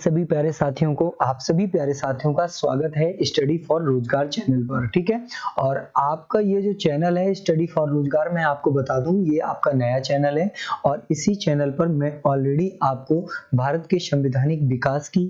सभी प्यारे साथियों को, आप सभी प्यारे साथियों का स्वागत है स्टडी फॉर रोजगार चैनल पर। ठीक है, और आपका ये जो चैनल है स्टडी फॉर रोजगार, मैं आपको बता दूं ये आपका नया चैनल है और इसी चैनल पर मैं ऑलरेडी आपको भारत के संवैधानिक विकास की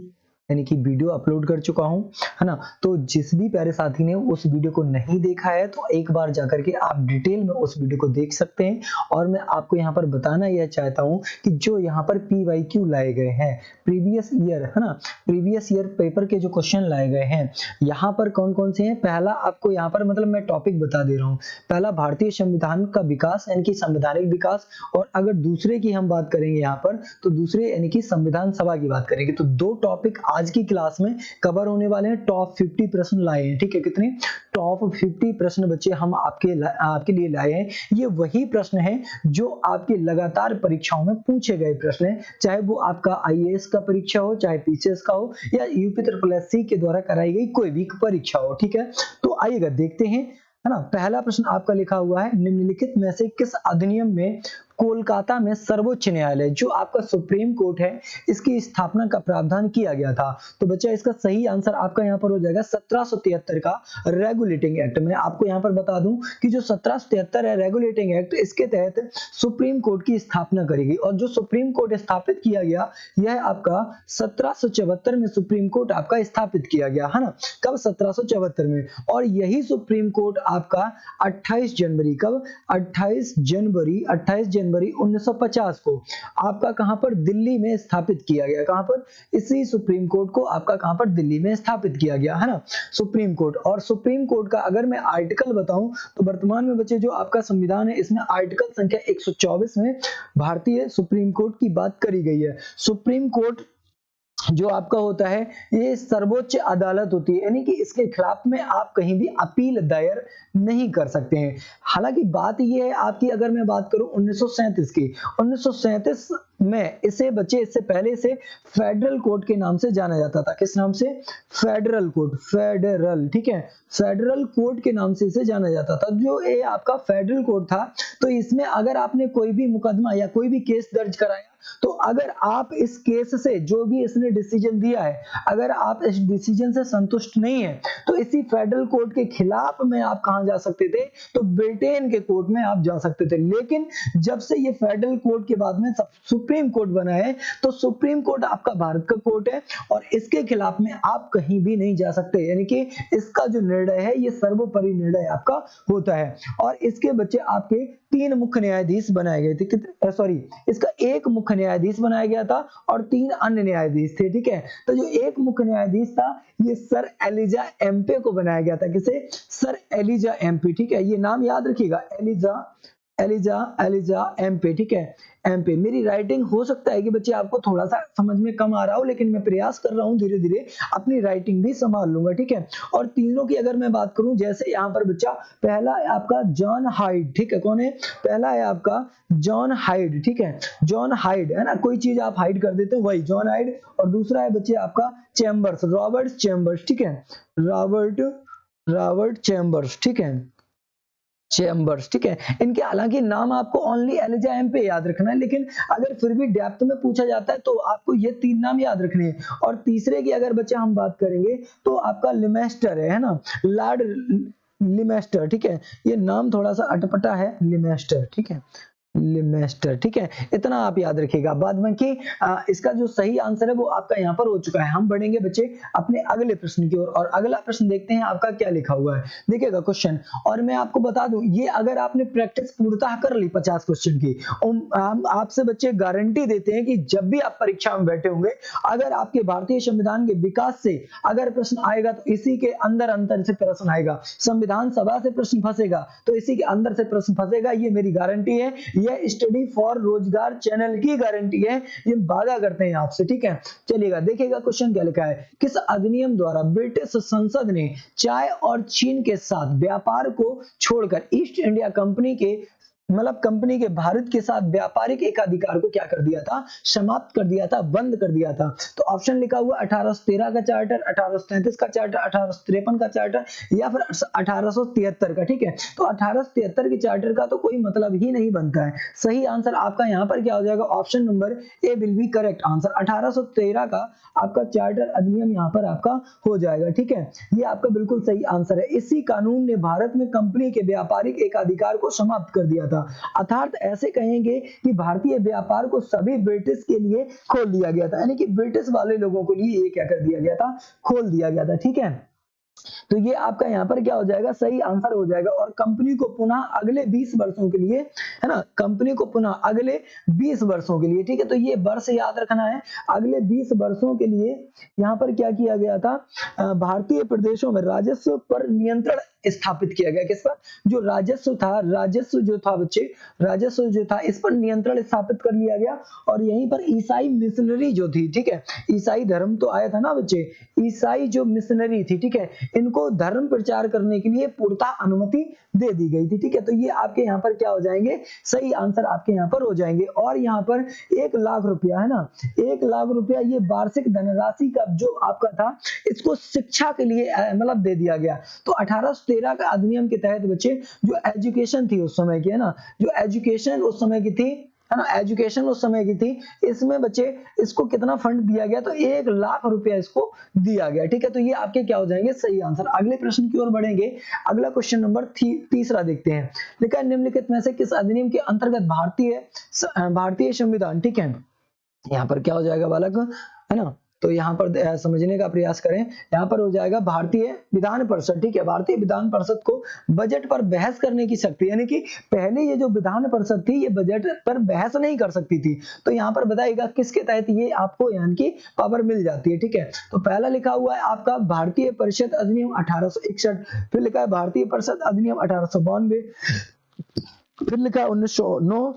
यानी कि वीडियो अपलोड कर चुका हूं, है ना। तो जिस भी प्यारे साथी ने उस वीडियो को नहीं देखा है तो एक बार जाकर के आप डिटेल में उस वीडियो को देख सकते हैं। और मैं आपको यहाँ पर बताना यह चाहता हूँ कि जो यहाँ पर PYQ लाए गए हैं प्रीवियस ईयर, है ना, प्रीवियस ईयर पेपर के जो क्वेश्चन लाए गए हैं यहाँ पर कौन कौन से हैं। पहला आपको यहाँ पर मतलब मैं टॉपिक बता दे रहा हूँ, पहला भारतीय संविधान का विकास यानी कि संवैधानिक विकास, और अगर दूसरे की हम बात करेंगे यहाँ पर तो दूसरे यानी कि संविधान सभा की बात करेंगे। तो दो टॉपिक आज की क्लास में कवर होने वाले हैं। टॉप 50 प्रश्न लाए हैं, ठीक है, कितने टॉप 50 प्रश्न बच्चे हम आपके लिए लाए हैं। ये वही प्रश्न है जो आपके लगातार परीक्षाओं में पूछे गए प्रश्न हैं, चाहे वो आपका IAS का परीक्षा हो, चाहे PCS का हो, या UPSSC के द्वारा कराई गई कोई भी परीक्षा हो। ठीक है, तो आइएगा देखते हैं, है ना। पहला प्रश्न आपका लिखा हुआ है, निम्नलिखित में से किस अधिनियम में कोलकाता में सर्वोच्च न्यायालय जो आपका सुप्रीम कोर्ट है इसकी स्थापना का प्रावधान किया गया था। तो बच्चा इसका सही आंसर आपका यहाँ पर हो जाएगा 1773 का रेगुलेटिंग एक्ट। मैं आपको यहाँ पर बता दूं कि जो 1773 है रेगुलेटिंग एक्ट, इसके तहत सुप्रीम कोर्ट की स्थापना करी गई और जो सुप्रीम कोर्ट स्थापित किया गया यह आपका 1774 में सुप्रीम कोर्ट आपका स्थापित किया गया, है ना। कब? 1774 में। और यही सुप्रीम कोर्ट आपका 28 जनवरी, कब? 28 जनवरी 1950 को आपका कहां पर? दिल्ली में स्थापित किया गया। कहां पर? इसी सुप्रीम कोर्ट को आपका कहां पर? दिल्ली में स्थापित किया गया, है ना, सुप्रीम कोर्ट। और सुप्रीम कोर्ट का अगर मैं आर्टिकल बताऊं तो वर्तमान में बच्चे जो आपका संविधान है इसमें आर्टिकल संख्या 124 में भारतीय सुप्रीम कोर्ट की बात करी गई है। सुप्रीम कोर्ट जो आपका होता है ये सर्वोच्च अदालत होती है, यानी कि इसके खिलाफ में आप कहीं भी अपील दायर नहीं कर सकते हैं। हालांकि बात ये है आपकी, अगर मैं बात करूं 1937 की, 1937 में इसे बच्चे इससे पहले से फेडरल कोर्ट के नाम से जाना जाता था। किस नाम से? फेडरल कोर्ट, फेडरल, ठीक है, फेडरल कोर्ट के नाम से इसे जाना जाता था। जो ये आपका फेडरल कोर्ट था तो इसमें अगर आपने कोई भी मुकदमा या कोई भी केस दर्ज कराया तो अगर आप इस केस से, जो भी इसने डिसीजन दिया है, अगर आप इस डिसीजन से संतुष्ट नहीं है तो इसी फेडरल कोर्ट के खिलाफ में आप कहां जा सकते थे? तो ब्रिटेन के कोर्ट में आप जा सकते थे। लेकिन जब से ये फेडरल कोर्ट के बाद में सुप्रीम कोर्ट बना है तो सुप्रीम कोर्ट आपका भारत का कोर्ट है और इसके खिलाफ में आप कहीं भी नहीं जा सकते, यानी कि इसका जो निर्णय है ये सर्वोपरि निर्णय आपका होता है। और इसके बच्चे आपके 3 मुख्य न्यायाधीश बनाए गए थे, सॉरी, इसका एक मुख्य न्यायाधीश बनाया गया था और 3 अन्य न्यायाधीश थे। ठीक है, तो जो एक मुख्य न्यायाधीश था ये सर एलिजा एम्पे को बनाया गया था। किसे? Sir Elijah Impey. ठीक है, ये नाम याद रखिएगा, एलिजा एम्पे। ठीक है, एम्पे। मेरी राइटिंग हो सकता है कि बच्चे आपको थोड़ा सा समझ में कम आ रहा हो, लेकिन मैं प्रयास कर रहा हूं धीरे धीरे अपनी राइटिंग भी संभाल लूंगा। ठीक है, और तीनों की अगर मैं बात करूं, जैसे यहाँ पर बच्चा पहला है आपका जॉन हाइड। ठीक है, कौन है? पहला है आपका जॉन हाइड। ठीक है, जॉन हाइड, है ना, कोई चीज आप हाइड कर देते हो वही जॉन हाइड। और दूसरा है बच्चे आपका चैम्बर्स, रॉबर्ट चैम्बर्स। ठीक है, रॉबर्ट चैम्बर्स। ठीक है, चैम्बर्स। ठीक है, इनके हालांकि नाम आपको ओनली एलिजा एम्पे याद रखना है, लेकिन अगर फिर भी डेप्थ में पूछा जाता है तो आपको ये 3 नाम याद रखने हैं। और तीसरे की अगर बच्चे हम बात करेंगे तो आपका लिमेस्टर है ना, लॉर्ड लिमेस्टर। ठीक है, ये नाम थोड़ा सा अटपटा है, लिमेस्टर। ठीक है, लिमेस्टर। ठीक है, इतना आप याद रखिएगा। बाद में कि इसका जो सही आंसर है वो आपका यहाँ पर हो चुका है। हम बढ़ेंगे बच्चे अपने अगले प्रश्न की ओर और अगला प्रश्न देखते हैं आपका क्या लिखा हुआ है। देखिएगा क्वेश्चन, और मैं आपको बता दूं ये अगर आपने प्रैक्टिस पूर्णतः कर ली 50 क्वेश्चन की, हम आपसे बच्चे गारंटी देते हैं कि जब भी आप परीक्षा में बैठे होंगे, अगर आपके भारतीय संविधान के विकास से अगर प्रश्न आएगा तो इसी के अंदर से प्रश्न आएगा, संविधान सभा से प्रश्न फंसेगा तो इसी के अंदर से प्रश्न फंसेगा। ये मेरी गारंटी है, यह स्टडी फॉर रोजगार चैनल की गारंटी है, ये वादा करते हैं आपसे। ठीक है, चलिएगा देखिएगा क्वेश्चन क्या लिखा है। किस अधिनियम द्वारा ब्रिटिश संसद ने चाय और चीन के साथ व्यापार को छोड़कर ईस्ट इंडिया कंपनी के मतलब कंपनी के भारत के साथ व्यापारिक एकाधिकार को क्या कर दिया था, समाप्त कर दिया था, बंद कर दिया था। तो ऑप्शन लिखा हुआ 1813 का चार्टर, 1833 का चार्टर, 1853 का चार्टर या फिर 1873 का। ठीक है, तो 1873 के चार्टर का तो कोई मतलब ही नहीं बनता है। सही आंसर आपका यहाँ पर क्या हो जाएगा, option number A will be correct answer. 1813 का आपका चार्टर अधिनियम यहाँ पर आपका हो जाएगा। ठीक है, ये आपका बिल्कुल सही आंसर है। इसी कानून ने भारत में कंपनी के व्यापारिक एकाधिकार को समाप्त कर दिया था। अर्थात ऐसे कहेंगे कि भारतीय व्यापार को सभी ब्रिटिश के लिए खोल दिया गया था, यानी कि ब्रिटिश वाले लोगों के लिए ये क्या कर दिया गया था, खोल दिया गया था। ठीक है, तो ये आपका यहाँ पर क्या हो जाएगा, सही आंसर हो जाएगा। और कंपनी को पुनः अगले 20 वर्षों के लिए, है ना, कंपनी को पुनः अगले 20 वर्षों के लिए, ठीक है, तो ये वर्ष याद रखना है, अगले 20 वर्षों के लिए यहाँ पर क्या किया गया था, भारतीय प्रदेशों में राजस्व पर नियंत्रण स्थापित किया गया। किस पर, जो राजस्व था, राजस्व जो था बच्चे, राजस्व जो था इस पर नियंत्रण स्थापित कर लिया गया। और यहीं पर ईसाई मिशनरी जो थी, ठीक है, ईसाई धर्म तो आया था ना बच्चे, ईसाई जो मिशनरी थी, ठीक है, इनको धर्म प्रचार करने के लिए पूर्णतः अनुमति दे दी गई थी। ठीक है, तो ये आपके यहाँ पर क्या हो जाएंगे, सही आंसर आपके यहाँ पर हो जाएंगे। और यहाँ पर 1 लाख रुपया, है ना, 1 लाख रुपया ये वार्षिक धनराशि का जो आपका था, इसको शिक्षा के लिए मतलब दे दिया गया। तो 1813 का अधिनियम के तहत बच्चे जो एजुकेशन थी उस समय की, है ना, जो एजुकेशन उस समय की थी, है ना, एजुकेशन उस समय की थी, इसमें बच्चे इसको कितना फंड दिया गया, तो 1 लाख रुपया इसको दिया गया। ठीक है, तो ये आपके क्या हो जाएंगे, सही आंसर। अगले प्रश्न की ओर बढ़ेंगे। अगला क्वेश्चन नंबर तीसरा देखते हैं। लिखा है निम्नलिखित में से किस अधिनियम के अंतर्गत भारतीय संविधान, ठीक है, यहाँ पर क्या हो जाएगा बालक, है ना, तो यहाँ पर समझने का प्रयास करें। यहाँ पर हो जाएगा भारतीय विधान परिषद। ठीक है, भारतीय विधान परिषद को बजट पर बहस करने की शक्ति, यानी कि पहले ये जो विधान परिषद थी ये बजट पर बहस नहीं कर सकती थी, तो यहाँ पर बताइएगा किसके तहत ये आपको यानी कि पावर मिल जाती है। ठीक है, तो पहला लिखा हुआ है आपका भारतीय परिषद अधिनियम 1861, फिर लिखा है भारतीय परिषद अधिनियम 1892, फिर लिखा है 1919।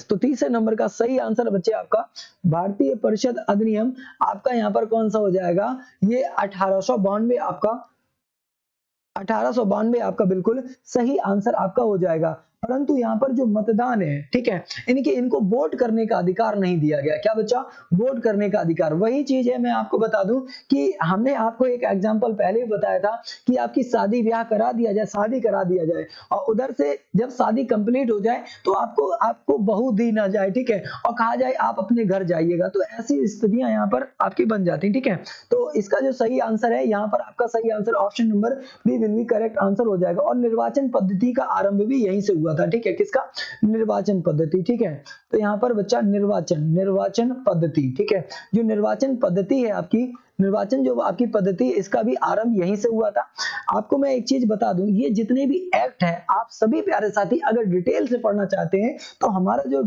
तो तीसरे नंबर का सही आंसर बच्चे आपका भारतीय परिषद अधिनियम आपका यहाँ पर कौन सा हो जाएगा, ये 1892 आपका बिल्कुल सही आंसर आपका हो जाएगा। परंतु यहाँ पर जो मतदान है, ठीक है, इनको वोट करने का अधिकार नहीं दिया गया। क्या बच्चा, वोट करने का अधिकार। वही चीज है, मैं आपको बता दूं कि हमने आपको एक एग्जांपल पहले ही बताया था कि आपकी शादी ब्याह करा दिया जाए, शादी करा दिया जाए, और उधर से जब शादी कंप्लीट हो जाए तो आपको बहू दी ना जाए, ठीक है, और कहा जाए आप अपने घर जाइएगा, तो ऐसी स्थितियां यहाँ पर आपकी बन जाती। ठीक है, तो इसका जो सही आंसर है यहाँ पर आपका सही answer option number B will be correct answer हो जाएगा। और निर्वाचन पद्धति का आरंभ भी यहीं से हुआ था। ठीक है, किसका, निर्वाचन पद्धति। ठीक है, तो यहाँ पर बच्चा निर्वाचन पद्धति, ठीक है, जो निर्वाचन पद्धति है आपकी, निर्वाचन जो आपकी पद्धति, इसका भी आरंभ यहीं से हुआ था। आपको मैं एक चीज बता दूं, ये जितने भी एक्ट है आप सभी प्यारे साथी अगर डिटेल से पढ़ना चाहते हैं तो हमारा जो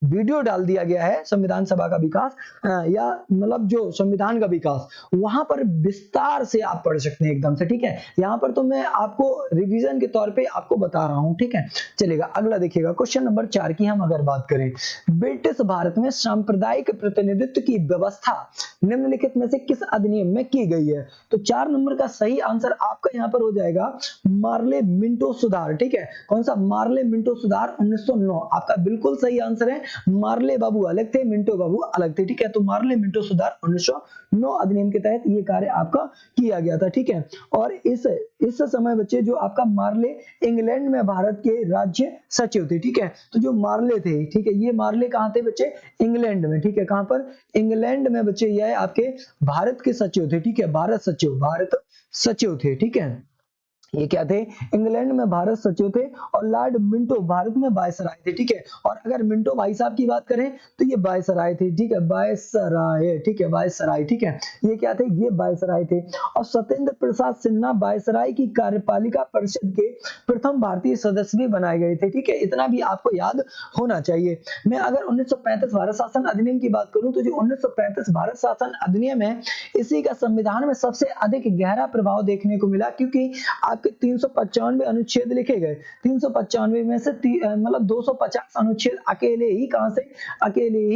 वीडियो डाल दिया गया है संविधान सभा का विकास, या मतलब जो संविधान का विकास, वहां पर विस्तार से आप पढ़ सकते हैं एकदम से। ठीक है, यहाँ पर तो मैं आपको रिवीजन के तौर पे आपको बता रहा हूं। ठीक है, चलेगा, अगला देखिएगा क्वेश्चन नंबर 4 की हम अगर बात करें, ब्रिटिश भारत में सांप्रदायिक प्रतिनिधित्व की व्यवस्था निम्नलिखित में से किस अधिनियम में की गई है। तो 4 नंबर का सही आंसर आपका यहाँ पर हो जाएगा मार्ले मिंटो सुधार। ठीक है, कौन सा, मार्ले मिंटो सुधार 1909 आपका बिल्कुल सही आंसर है। मार्ले बाबू अलग थे, मिंटो बाबू अलग थे। ठीक है, तो मार्ले मिंटो सुधार 1909 अधिनियम के तहत ये कार्य आपका किया गया था। ठीक है, और इस समय बच्चे जो आपका मार्ले इंग्लैंड में भारत के राज्य सचिव थे। ठीक है, तो जो मार्ले थे, ठीक है, ये मार्ले कहाँ थे बच्चे, इंग्लैंड में। ठीक है, कहाँ पर, इंग्लैंड में बच्चे, ये आपके भारत के सचिव थे। ठीक है, भारत सचिव थे। ठीक है, ये क्या थे, इंग्लैंड में भारत सचिव थे। और लॉर्ड मिंटो भारत में वायसराय थे। ठीक है, और अगर मिंटो भाई साहब की बात करें तो ये वायसराय थे। ठीक है, वायसराय, ठीक है, वायसराय, ठीक है, ये क्या थे, ये वायसराय थे। और सत्येंद्र प्रसाद सिन्हा वायसराय की कार्यपालिका परिषद के प्रथम भारतीय सदस्य भी बनाए गए थे। ठीक है, इतना भी आपको याद होना चाहिए। मैं अगर 1935 भारत शासन अधिनियम की बात करूं तो जो 1935 भारत शासन अधिनियम है, इसी का संविधान में सबसे अधिक गहरा प्रभाव देखने को मिला, क्योंकि आपके 395 अनुच्छेद लिखे गए। 395 में से मतलब 250 अनुच्छेद अकेले ही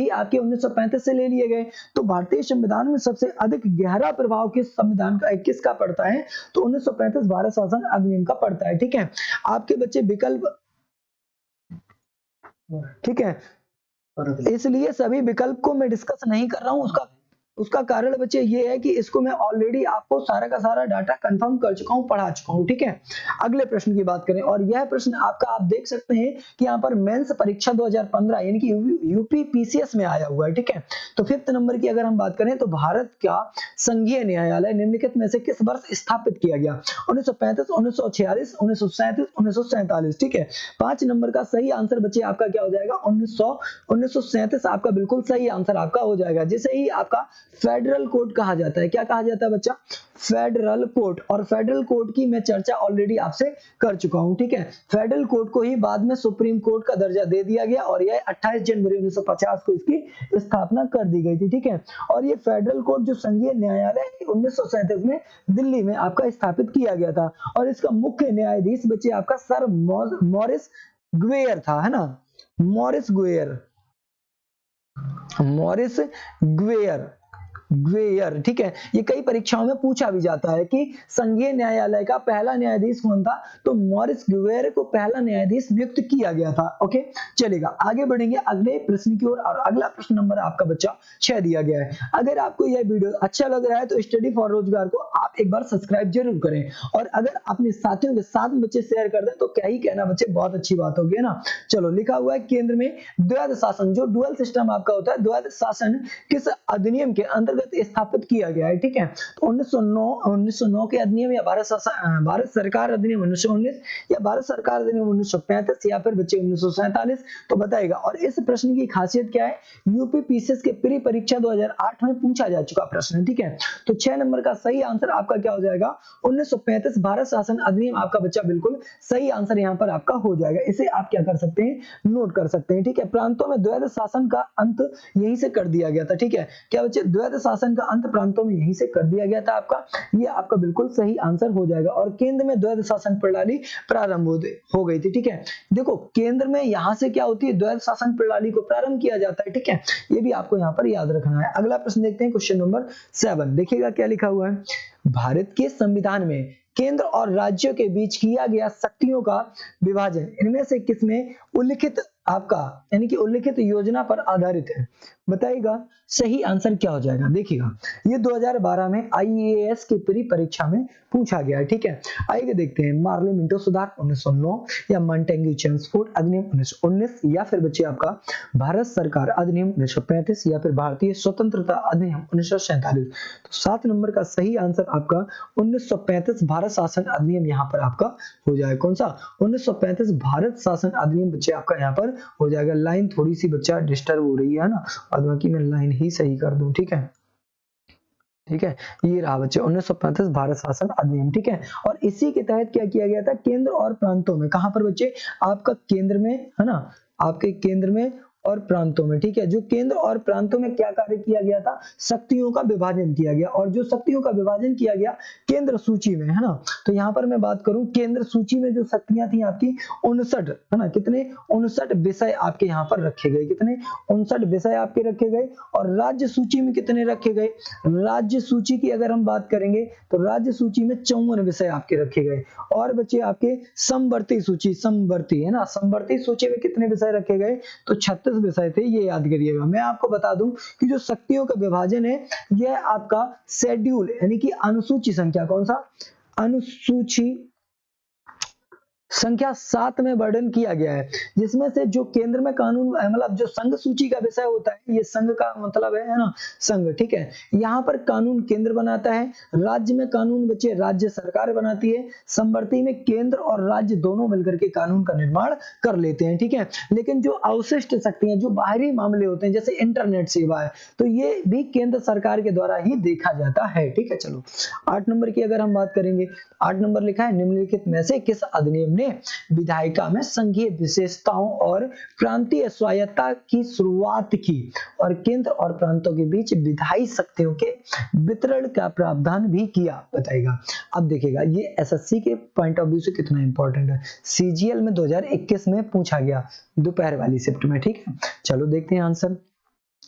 आपके 1935 से ले लिए गए। तो भारतीय संविधान में सबसे अधिक गहरा प्रभाव किस संविधान का, किसका पड़ता है, तो 1935 भारत शासन अधिनियम का पड़ता है। ठीक है, आपके बच्चे विकल्प ठीक है, इसलिए सभी विकल्प को मैं डिस्कस नहीं कर रहा हूं। उसका कारण बच्चे ये है कि इसको मैं ऑलरेडी आपको सारा का सारा डाटा कंफर्म कर चुका हूं, पढ़ा चुका हूं। ठीक है, अगले प्रश्न की बात करें, और यह प्रश्न आपका आप देख सकते हैं कि यहाँ पर मेंस परीक्षा 2015 यानी कि यूपी पीसीएस में आया हुआ है। ठीक है, तो 5th नंबर की अगर हम बात करें तो भारत का संघीय न्यायालय निम्नलिखित में से किस वर्ष स्थापित किया गया? 1935, 1946, 1937, 1947। ठीक है, 5 नंबर का सही आंसर बच्चे आपका क्या हो जाएगा? 1937 आपका बिल्कुल सही आंसर आपका हो जाएगा, जिसे ही आपका फेडरल कोड कहा जाता है। क्या कहा जाता है बच्चा? Federal code. और फेडरल कोड की मैं चर्चा ऑलरेडी आपसे कर चुका हूं। ठीक है, फेडरल कोड को ही बाद में सुप्रीम कोर्ट का दर्जा दे दिया गया और यह 28 जनवरी 1950 को इसकी स्थापना कर दी गई थी। ठीक है, और ये फेडरल कोर्ट जो संघीय न्यायालय 1937 में दिल्ली में आपका स्थापित किया गया था, और इसका मुख्य न्यायाधीश बच्चे आपका सर मॉरिस ग्वेयर था, है ना? मॉरिस ग्वेयर। ठीक है, ये कई परीक्षाओं में पूछा भी जाता है कि संघीय न्यायालय का पहला न्यायाधीश कौन था? तो मॉरिस ग्वेयर को पहला न्यायाधीश नियुक्त किया गया था। ओके, चलेगा, आगे बढ़ेंगे अगले प्रश्न की ओर। और अगला प्रश्न नंबर आपका बच्चा 6 दिया गया है। अगर आपको यह वीडियो अच्छा लग रहा है तो स्टडी फॉर रोजगार को आप एक बार सब्सक्राइब जरूर करें, और अगर अपने साथियों के साथ में बच्चे शेयर कर दें तो क्या ही कहना बच्चे, बहुत अच्छी बात होगी, है ना? चलो, लिखा हुआ है केंद्र में द्वैध शासन, जो डुअल सिस्टम आपका होता है, द्वैध शासन किस अधिनियम के अंतर्गत स्थापित किया गया है? ठीक है, तो 1909 के अधिनियम, या भारत सरकार अधिनियम 1919, या भारत सरकार अधिनियम 1935, या फिर बच्चे 1947, तो बताएगा। और इस प्रश्न की खासियत क्या है? यूपी पीसीएस के प्री परीक्षा 2008 में पूछा जा चुका प्रश्न है। ठीक है, तो 6 नंबर का सही आंसर आपका क्या हो जाएगा? 1935 भारत शासन अधिनियम आपका बच्चा बिल्कुल सही आंसर यहाँ पर आपका हो जाएगा। इसे आप क्या कर सकते हैं? नोट कर सकते हैं। ठीक है, प्रांतों में द्वैध शासन का अंत यहीं से कर दिया गया था। ठीक है, क्या बच्चे? द्वैध शासन का अंत प्रांतों में यहीं से कर दिया गया था आपका, ये आपका बिल्कुल सही आंसर हो जाएगा। और केंद्र में द्वैध शासन प्रणाली प्रारंभ हो गई थी। ठीक है, देखो केंद्र में यहां से क्या होती है? द्वैध शासन प्रणाली को प्रारंभ किया जाता है। ठीक है, ये भी आपको यहाँ पर याद रखना है। अगला प्रश्न देखते हैं, क्वेश्चन नंबर 7। देखिएगा क्या लिखा हुआ है। भारत के संविधान में केंद्र और राज्यों के बीच किया गया शक्तियों का विभाजन इनमें से किसमें उल्लिखित आपका यानी कि उल्लिखित योजना पर आधारित है? बताइएगा सही आंसर क्या हो जाएगा। देखिएगा, ये 2012 में आईएएस की प्री परीक्षा में पूछा गया है। ठीक है, आइए देखते हैं। मार्ले मिंटो सुधार 1909, या मॉन्टेग्यू चेम्सफोर्ड अधिनियम 1919, या फिर बच्चे आपका भारत सरकार अधिनियम 1935, या फिर भारतीय स्वतंत्रता अधिनियम 1947। तो 7 नंबर का सही आंसर आपका 1935 भारत शासन अधिनियम यहाँ पर आपका हो जाएगा। कौन सा? 1935 भारत शासन अधिनियम बच्चे आपका यहाँ पर हो जाएगा। लाइन थोड़ी सी बच्चा डिस्टर्ब हो रही है ना, बाद बाकी मैं लाइन ही सही कर दूं। ठीक है, ठीक है, ये रहा बच्चे 1935 भारत शासन अधिनियम। ठीक है, और इसी के तहत क्या किया गया था? केंद्र और प्रांतों में, कहां पर बच्चे? आपका केंद्र में, है ना? आपके केंद्र में और प्रांतों में। ठीक है, जो केंद्र और प्रांतों में क्या कार्य किया गया था? शक्तियों का विभाजन किया गया। और जो शक्तियों का विभाजन किया गया केंद्र सूची में, है ना? तो यहाँ पर मैं बात करूं, केंद्र सूची में जो शक्तियां थी आपकी 59, है ना? कितने? 59 विषय आपके यहाँ पर रखे गए। कितने? 59 विषय आपके रखे गए। और राज्य सूची में कितने रखे गए? राज्य सूची की अगर हम बात करेंगे तो राज्य सूची में 54 विषय आपके रखे गए। और बच्चे आपके समवर्ती सूची, समवर्ती, है ना? समवर्ती सूची में कितने विषय रखे गए? तो 36 विषय थे, ये याद करिएगा। मैं आपको बता दूं कि जो शक्तियों का विभाजन है, यह आपका शेड्यूल यानी कि अनुसूची संख्या, कौन सा? अनुसूची संख्या 7 में वर्णन किया गया है, जिसमें से जो केंद्र में कानून मतलब जो संघ सूची का विषय होता है, ये संघ का मतलब है ना, संघ। ठीक है, यहाँ पर कानून केंद्र बनाता है, राज्य में कानून बच्चे राज्य सरकार बनाती है, समवर्ती में केंद्र और राज्य दोनों मिलकर के कानून का निर्माण कर लेते हैं। ठीक है, लेकिन जो अवशिष्ट शक्तियां, जो बाहरी मामले होते हैं, जैसे इंटरनेट सेवा है, तो ये भी केंद्र सरकार के द्वारा ही देखा जाता है। ठीक है, चलो 8 नंबर की अगर हम बात करेंगे, 8 नंबर लिखा है निम्नलिखित में से किस अधिनियम ने विधायिका में संघीय विशेषताओं और प्रांतीय स्वायत्तता की शुरुआत की और केंद्र और प्रांतों के बीच विधायी शक्तियों के वितरण का प्रावधान भी किया? बताएगा। अब देखिएगा, ये एसएससी के पॉइंट ऑफ व्यू से कितना इंपॉर्टेंट है। सीजीएल में 2021 में पूछा गया, दोपहर वाली शिफ्ट में। ठीक है, चलो देखते हैं आंसर।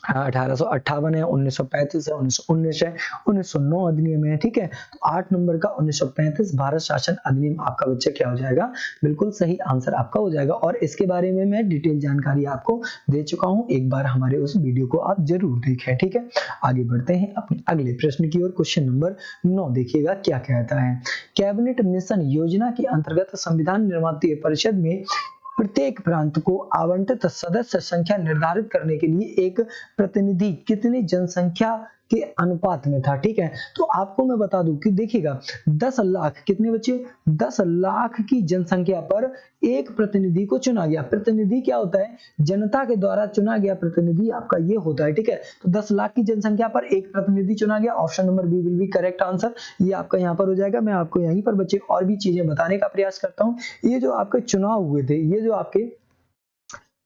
1858 है, 1935 है, 1919 है, 1909 अधिनियम है, ठीक है। तो 8 नंबर का 1935 भारत शासन अधिनियम आपका बच्चा क्या हो जाएगा, बिल्कुल सही आंसर आपका हो जाएगा। और इसके बारे में मैं डिटेल जानकारी आपको दे चुका हूं, एक बार हमारे उस वीडियो को आप जरूर देखें, ठीक है। आगे बढ़ते हैं अपने अगले प्रश्न की ओर। क्वेश्चन नंबर 9 देखिएगा क्या कहता है। कैबिनेट मिशन योजना के अंतर्गत संविधान निर्माण परिषद में प्रत्येक प्रांत को आवंटित सदस्य संख्या निर्धारित करने के लिए एक प्रतिनिधि कितनी जनसंख्या के अनुपात में था, ठीक है। तो आपको मैं बता दूं कि देखिएगा 10 लाख कितने बच्चे, 10 लाख की जनसंख्या पर एक प्रतिनिधि को चुना गया। प्रतिनिधि क्या होता है, जनता के द्वारा चुना गया प्रतिनिधि आपका ये होता है, ठीक है। तो 10 लाख की जनसंख्या पर एक प्रतिनिधि चुना गया। Option number B will be correct answer, ये आपका यहाँ पर हो जाएगा। मैं आपको यहीं पर बच्चे और भी चीजें बताने का प्रयास करता हूँ। ये जो आपके चुनाव हुए थे, ये जो आपके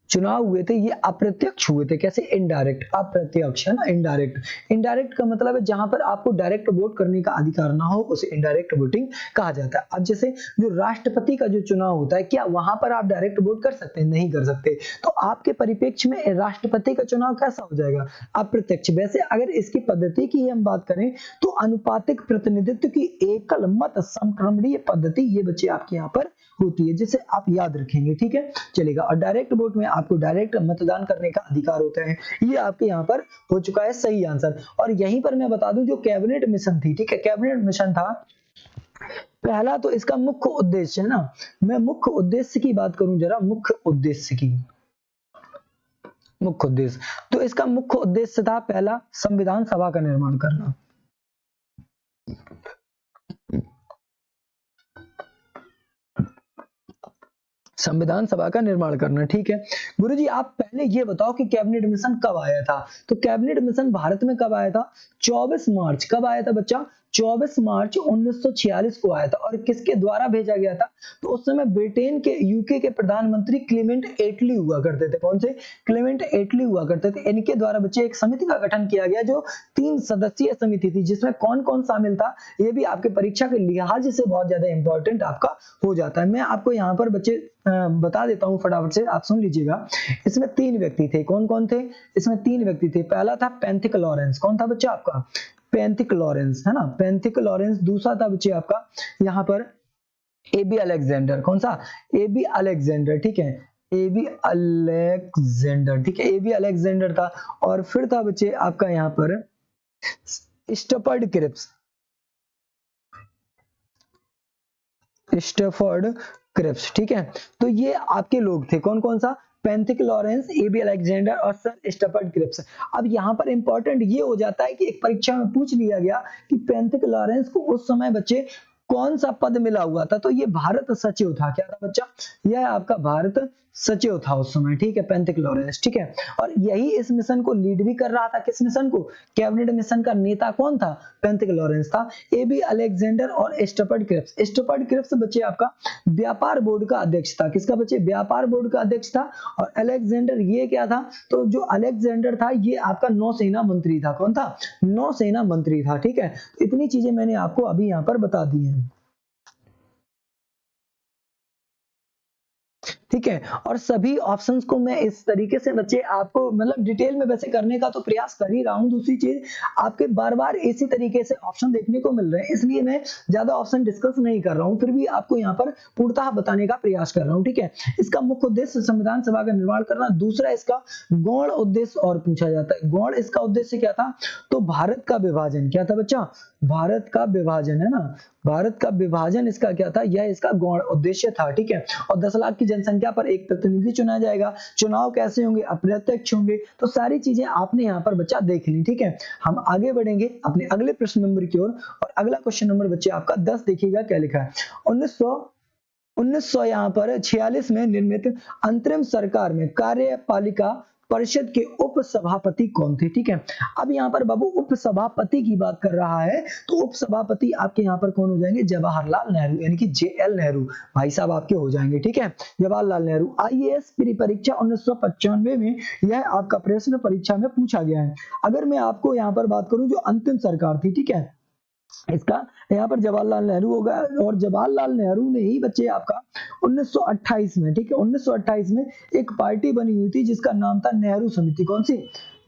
चुनाव हुए थे, ये अप्रत्यक्ष हुए थे। कैसे, इनडायरेक्ट, अप्रत्यक्ष है ना, इनडायरेक्ट। इनडायरेक्ट का मतलब है जहां पर आपको डायरेक्ट वोट करने का अधिकार ना हो, उसे इनडायरेक्ट वोटिंग कहा जाता है। अब जैसे जो राष्ट्रपति का जो चुनाव होता है, क्या वहां पर आप डायरेक्ट वोट कर सकते हैं, नहीं कर सकते। तो आपके परिप्रेक्ष्य में राष्ट्रपति का चुनाव कैसा हो जाएगा, अप्रत्यक्ष। वैसे अगर इसकी पद्धति की हम बात करें तो अनुपातिक प्रतिनिधित्व की एकल मत संक्रमणीय पद्धति ये बच्चे आपके यहाँ पर होती है, जिसे आप याद रखेंगे, ठीक है, चलेगा। और डायरेक्ट वोट में आपको डायरेक्ट मतदान करने का अधिकार होता है, ये आपके यहाँ पर हो चुका है सही आंसर। और यहीं पर मैं बता दूं जो कैबिनेट मिशन थी, ठीक है, कैबिनेट मिशन था पहला, तो इसका मुख्य उद्देश्य है ना, मैं मुख्य उद्देश्य की बात करूं जरा, मुख्य उद्देश्य की, मुख्य उद्देश्य, तो इसका मुख्य उद्देश्य था पहला संविधान सभा का निर्माण करना। संविधान सभा का निर्माण करना, ठीक है। गुरुजी आप पहले ये बताओ कि कैबिनेट मिशन कब आया था। तो कैबिनेट मिशन भारत में कब आया था, 24 मार्च, कब आया था बच्चा, 24 मार्च 1946 को आया था। और किसके द्वारा भेजा गया था, तो उस समय ब्रिटेन के, यूके के प्रधानमंत्री क्लेमेंट एटली हुआ करते थे। कौन से, क्लेमेंट एटली हुआ करते थे। इनके द्वारा बच्चे एक समिति का गठन किया गया, जो 3 सदस्यीय समिति थी, जिसमें कौन कौन शामिल था, ये भी आपके परीक्षा के लिहाज से बहुत ज्यादा इंपॉर्टेंट आपका हो जाता है। मैं आपको यहाँ पर बच्चे बता देता हूँ फटाफट से, आप सुन लीजिएगा। इसमें 3 व्यक्ति थे, कौन कौन थे, इसमें 3 व्यक्ति थे। पहला था पेंथिक लॉरेंस, कौन था बच्चा आपका, पेंथिक लॉरेंस, है ना, पेंथिक लॉरेंस। दूसरा था बच्चे आपका यहाँ पर एबी अलेक्जेंडर, कौन सा, एबी अलेक्जेंडर, ठीक है, एबी अलेक्जेंडर, ठीक है, एबी अलेक्जेंडर था। और फिर था बच्चे आपका यहाँ पर स्टफर्ड क्रिप्स, स्टफर्ड क्रिप्स, ठीक है। तो ये आपके लोग थे, कौन कौन सा, पेंथिक लॉरेंस, एबी अलेक्जेंडर और सर स्टफर्ड क्रिप्स। अब यहाँ पर इंपॉर्टेंट ये हो जाता है कि एक परीक्षा में पूछ लिया गया कि पेंथिक लॉरेंस को उस समय बच्चे कौन सा पद मिला हुआ था, तो ये भारत सचिव था। क्या था बच्चा, यह आपका भारत सचिव था उस समय, ठीक है, पेंथिक लॉरेंस, ठीक है। और यही इस मिशन को लीड भी कर रहा था, किस मिशन को, कैबिनेट मिशन का नेता कौन था, पेंथिक लॉरेंस था। एबी अलेक्जेंडर और स्टफर्ड क्रिप्स, स्टफर्ड क्रिप्स बच्चे आपका व्यापार बोर्ड का अध्यक्ष था। किसका बच्चे, व्यापार बोर्ड का अध्यक्ष था। और अलेक्जेंडर ये क्या था, तो जो अलेक्जेंडर था ये आपका नौसेना मंत्री था। कौन था, नौसेना मंत्री था, ठीक है। तो इतनी चीजें मैंने आपको अभी यहाँ पर बता दी हैं, ठीक है। और सभी ऑप्शंस को मैं इस तरीके से बच्चे आपको मतलब डिटेल में वैसे करने का तो प्रयास कर ही रहा हूं। दूसरी चीज, आपके बार बार इसी तरीके से ऑप्शन देखने को मिल रहे हैं, इसलिए मैं ज्यादा ऑप्शन डिस्कस नहीं कर रहा हूं, फिर भी आपको यहाँ पर पूर्णतः बताने का प्रयास कर रहा हूं, ठीक है। इसका मुख्य उद्देश्य संविधान सभा का निर्माण करना। दूसरा इसका गौण उद्देश्य और पूछा जाता है। गौण इसका उद्देश्य क्या था, तो भारत का विभाजन। क्या था बच्चा, भारत का विभाजन, है ना, भारत का विभाजन इसका क्या था, यह इसका गौण उद्देश्य था, ठीक है। और 10 लाख की जनसंख्या पर एक प्रतिनिधि चुना जाएगा। चुनाव कैसे होंगे, अप्रत्यक्ष होंगे। तो सारी चीजें आपने यहाँ पर बच्चा देख ली, ठीक है। हम आगे बढ़ेंगे अपने अगले प्रश्न नंबर की ओर। और अगला क्वेश्चन नंबर बच्चे आपका 10 देखिएगा क्या लिखा है। 1900 यहाँ पर 46 में निर्मित अंतरिम सरकार में कार्यपालिका परिषद के उप सभापति कौन थे, ठीक है। अब यहाँ पर बाबू उप सभापति की बात कर रहा है, तो उप सभापति आपके यहाँ पर कौन हो जाएंगे, जवाहरलाल नेहरू, यानी कि JL नेहरू भाई साहब आपके हो जाएंगे, ठीक है, जवाहरलाल नेहरू। IAS प्री परीक्षा 1995 में यह आपका प्रश्न परीक्षा में पूछा गया है। अगर मैं आपको यहाँ पर बात करूं जो अंतिम सरकार थी, ठीक है, इसका यहाँ पर जवाहरलाल नेहरू होगा। और जवाहरलाल नेहरू ने ही बच्चे आपका 1928 में, ठीक है, 1928 में एक पार्टी बनी हुई थी जिसका नाम था नेहरू समिति। कौन सी?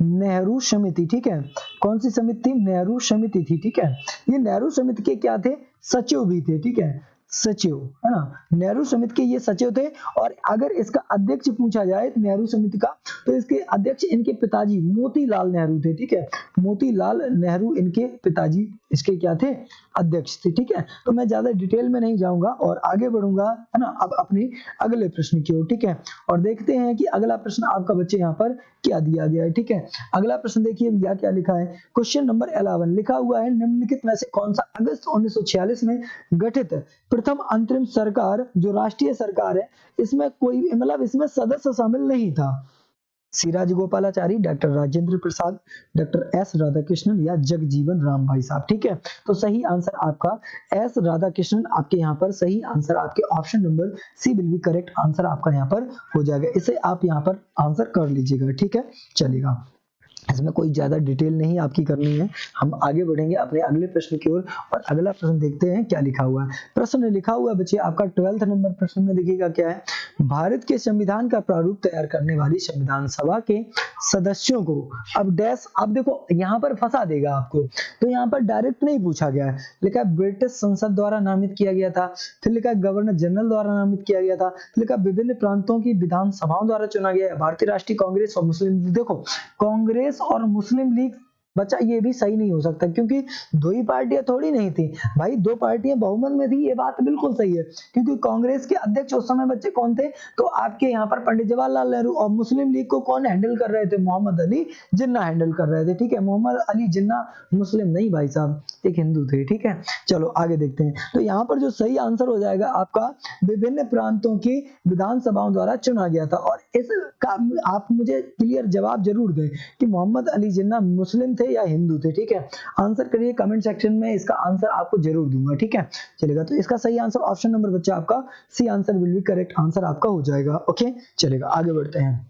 नेहरू समिति, ठीक है। कौन सी समिति थी? नेहरू समिति थी, ठीक है। ये नेहरू समिति के क्या थे? सचिव भी थे, ठीक है, सचिव, है ना। नेहरू समिति के ये सचिव थे। और अगर इसका अध्यक्ष पूछा जाए नेहरू समिति का, तो इसके अध्यक्ष इनके पिताजी मोतीलाल नेहरू थे, ठीक है। मोतीलाल नेहरू इनके पिताजी इसके क्या थे? अध्यक्ष थे, ठीक है। तो मैं ज्यादा डिटेल में नहीं जाऊंगा और आगे बढ़ूंगा, है ना, अब अपने अगले प्रश्न की ओर, ठीक है। और देखते हैं कि अगला प्रश्न आपका बच्चे यहाँ पर क्या दिया गया है, ठीक है। अगला प्रश्न देखिए भैया क्या लिखा है। क्वेश्चन नंबर 11 लिखा हुआ है, निम्नलिखित में से कौन सा अगस्त 1946 में गठित प्रथम अंतरिम सरकार जो राष्ट्रीय सरकार है, इसमें कोई मतलब इसमें सदस्य शामिल नहीं था? Siraj Gopalachari, doctor Rajendra Prasad, doctor S Radhakrishnan या जगजीवन राम भाई साहब, ठीक है। तो सही आंसर आपका एस राधाकृष्णन, आपके यहाँ पर सही आंसर आपके option number C will be correct answer आपका यहाँ पर हो जाएगा। इसे आप यहाँ पर आंसर कर लीजिएगा, ठीक है, चलेगा। इसमें कोई ज्यादा डिटेल नहीं आपकी करनी है। हम आगे बढ़ेंगे अपने अगले प्रश्न की ओर और अगला प्रश्न देखते हैं क्या लिखा हुआ है। प्रश्न लिखा हुआ है बच्चे आपका 12th नंबर प्रश्न में देखिएगा क्या है। भारत के संविधान का प्रारूप तैयार करने वाली संविधान सभा के सदस्यों को अब डैश, अब देखो यहाँ पर फंसा देगा आपको। तो यहाँ पर डायरेक्ट नहीं पूछा गया है, लिखा है ब्रिटिश संसद द्वारा नामित किया गया था, फिर लिखा है गवर्नर जनरल द्वारा नामित किया गया था, लिखा विभिन्न प्रांतों की विधानसभाओं द्वारा चुना गया है, भारतीय राष्ट्रीय कांग्रेस और मुस्लिम लीग। देखो कांग्रेस और मुस्लिम लीग बच्चा ये भी सही नहीं हो सकता, क्योंकि दो ही पार्टियां थोड़ी नहीं थी भाई, दो पार्टियां बहुमत में थी, ये बात बिल्कुल सही है। क्योंकि कांग्रेस के अध्यक्ष उस समय बच्चे कौन थे? तो आपके यहाँ पर पंडित जवाहरलाल नेहरू। और मुस्लिम लीग को कौन हैंडल कर रहे थे? मोहम्मद अली जिन्ना हैंडल कर रहे थे, ठीक है। मोहम्मद अली जिन्ना मुस्लिम नहीं भाई साहब, एक हिंदू थे, ठीक है। चलो आगे देखते हैं। तो यहाँ पर जो सही आंसर हो जाएगा आपका विभिन्न प्रांतों की विधानसभाओं द्वारा चुना गया था। और इसका आप मुझे क्लियर जवाब जरूर दें कि मोहम्मद अली जिन्ना मुस्लिम थे या हिंदू थे, ठीक है। आंसर करिए कमेंट सेक्शन में, इसका आंसर आपको जरूर दूंगा, ठीक है, चलेगा। तो इसका सही आंसर ऑप्शन नंबर बच्चा आपका C answer will be correct answer आपका हो जाएगा। ओके चलेगा, आगे बढ़ते हैं।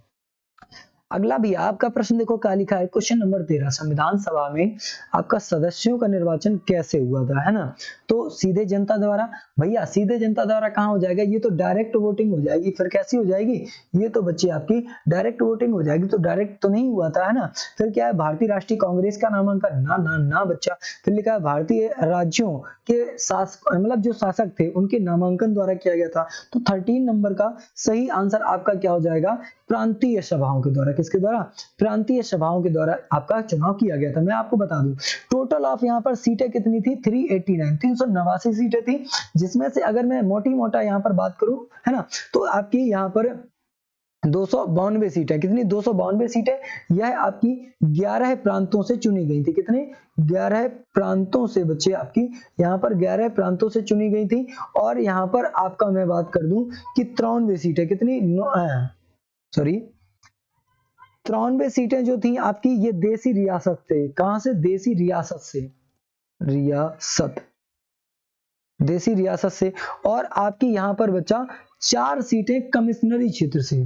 अगला भी आपका प्रश्न देखो क्या लिखा है। क्वेश्चन नंबर 13 संविधान सभा में आपका सदस्यों का निर्वाचन कैसे हुआ था, है ना। तो सीधे जनता द्वारा। भैया सीधे जनता द्वारा कहाँ हो जाएगा? ये तो डायरेक्ट वोटिंग हो जाएगी। फिर कैसी हो जाएगी? ये तो बच्चे आपकी डायरेक्ट वोटिंग हो जाएगी। तो डायरेक्ट तो नहीं हुआ था, है ना। फिर क्या है? भारतीय राष्ट्रीय कांग्रेस का नामांकन, ना ना ना बच्चा। फिर लिखा है भारतीय राज्यों के मतलब जो शासक थे उनके नामांकन द्वारा किया गया था। तो 13 नंबर का सही आंसर आपका क्या हो जाएगा? प्रांतीय सभाओं के द्वारा। किसके द्वारा? प्रांतीय सभाओं के द्वारा आपका चुनाव किया गया था। मैं आपको बता दूं टोटल ऑफ यहाँ पर सीटें कितनी थी? 389, 389 सीटें थी, जिसमें से अगर मैं मोटी मोटा यहाँ पर बात करूं, है ना, तो आपकी यहाँ पर 292 सीटें। कितनी? 292 सीटें। यह आपकी 11 प्रांतों से चुनी गई थी। कितने? 11 प्रांतों से बच्चे आपकी यहाँ पर 11 प्रांतों से चुनी गई थी। और यहाँ पर आपका मैं बात कर दूं कि 93 सीटें। कितनी? 93 सीटें जो थी आपकी, ये देसी रियासत से। कहां से? देसी रियासत से, देसी रियासत से। और आपकी यहां पर बच्चा 4 सीटें कमिश्नरी क्षेत्र से,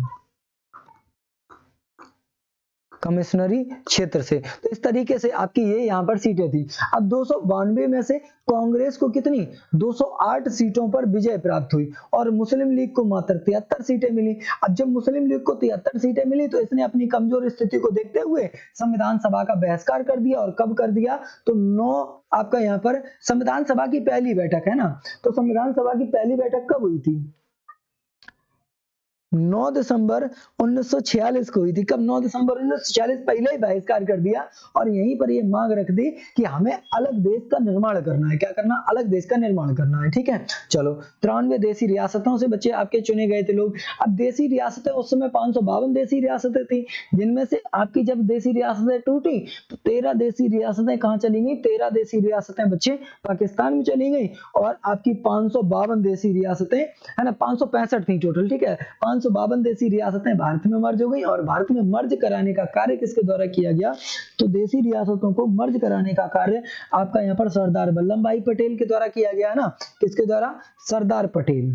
कमिश्नरी क्षेत्र से। तो इस तरीके से आपकी ये यहाँ पर सीटें थी। अब 292 में से कांग्रेस को कितनी? 208 सीटों पर विजय प्राप्त हुई और मुस्लिम लीग को मात्र 73 सीटें मिली। अब जब मुस्लिम लीग को 73 सीटें मिली तो इसने अपनी कमजोर स्थिति को देखते हुए संविधान सभा का बहिष्कार कर दिया। और कब कर दिया? तो 9 आपका यहाँ पर संविधान सभा की पहली बैठक, है ना। तो संविधान सभा की पहली बैठक कब हुई थी? 9 दिसंबर 1946 को हुई थी। कब? 9 दिसंबर 1946। पहले ही बहिष्कार कर दिया और यहीं पर ये मांग रख दी कि हमें अलग देश का निर्माण करना है। क्या करना? अलग देश का निर्माण करना है, ठीक है। चलो 93 देशी रियासतों से बच्चे आपके चुने गए थे लोग। अब देशी रियासतें उस समय 552 देशी रियासतें थी, जिनमें से आपकी जब देशी रियासतें टूटी तो 13 देशी रियासतें कहाँ चली गई? 13 देशी रियासतें बच्चे पाकिस्तान में चली गई। और आपकी 552 देशी रियासतें, है ना, 565 थी टोटल, ठीक है। 552 देशी रियासतें भारत में मर्ज हो गई। और भारत में मर्ज कराने का कार्य किसके द्वारा किया गया? तो देशी रियासतों को मर्ज कराने का कार्य आपका यहाँ पर सरदार वल्लभ भाई पटेल के द्वारा किया गया, है ना। किसके द्वारा? सरदार पटेल।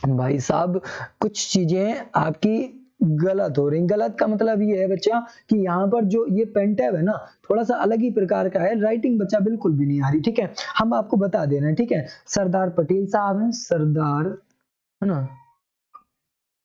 भाई साहब कुछ चीजें आपकी गलत हो रही। गलत का मतलब ये है बच्चा कि यहाँ पर जो ये पेन टैब है ना, थोड़ा सा अलग ही प्रकार का है, राइटिंग बच्चा बिल्कुल भी नहीं आ रही, ठीक है। हम आपको बता दे रहे हैं, ठीक है। सरदार पटेल साहब हैं, सरदार, है ना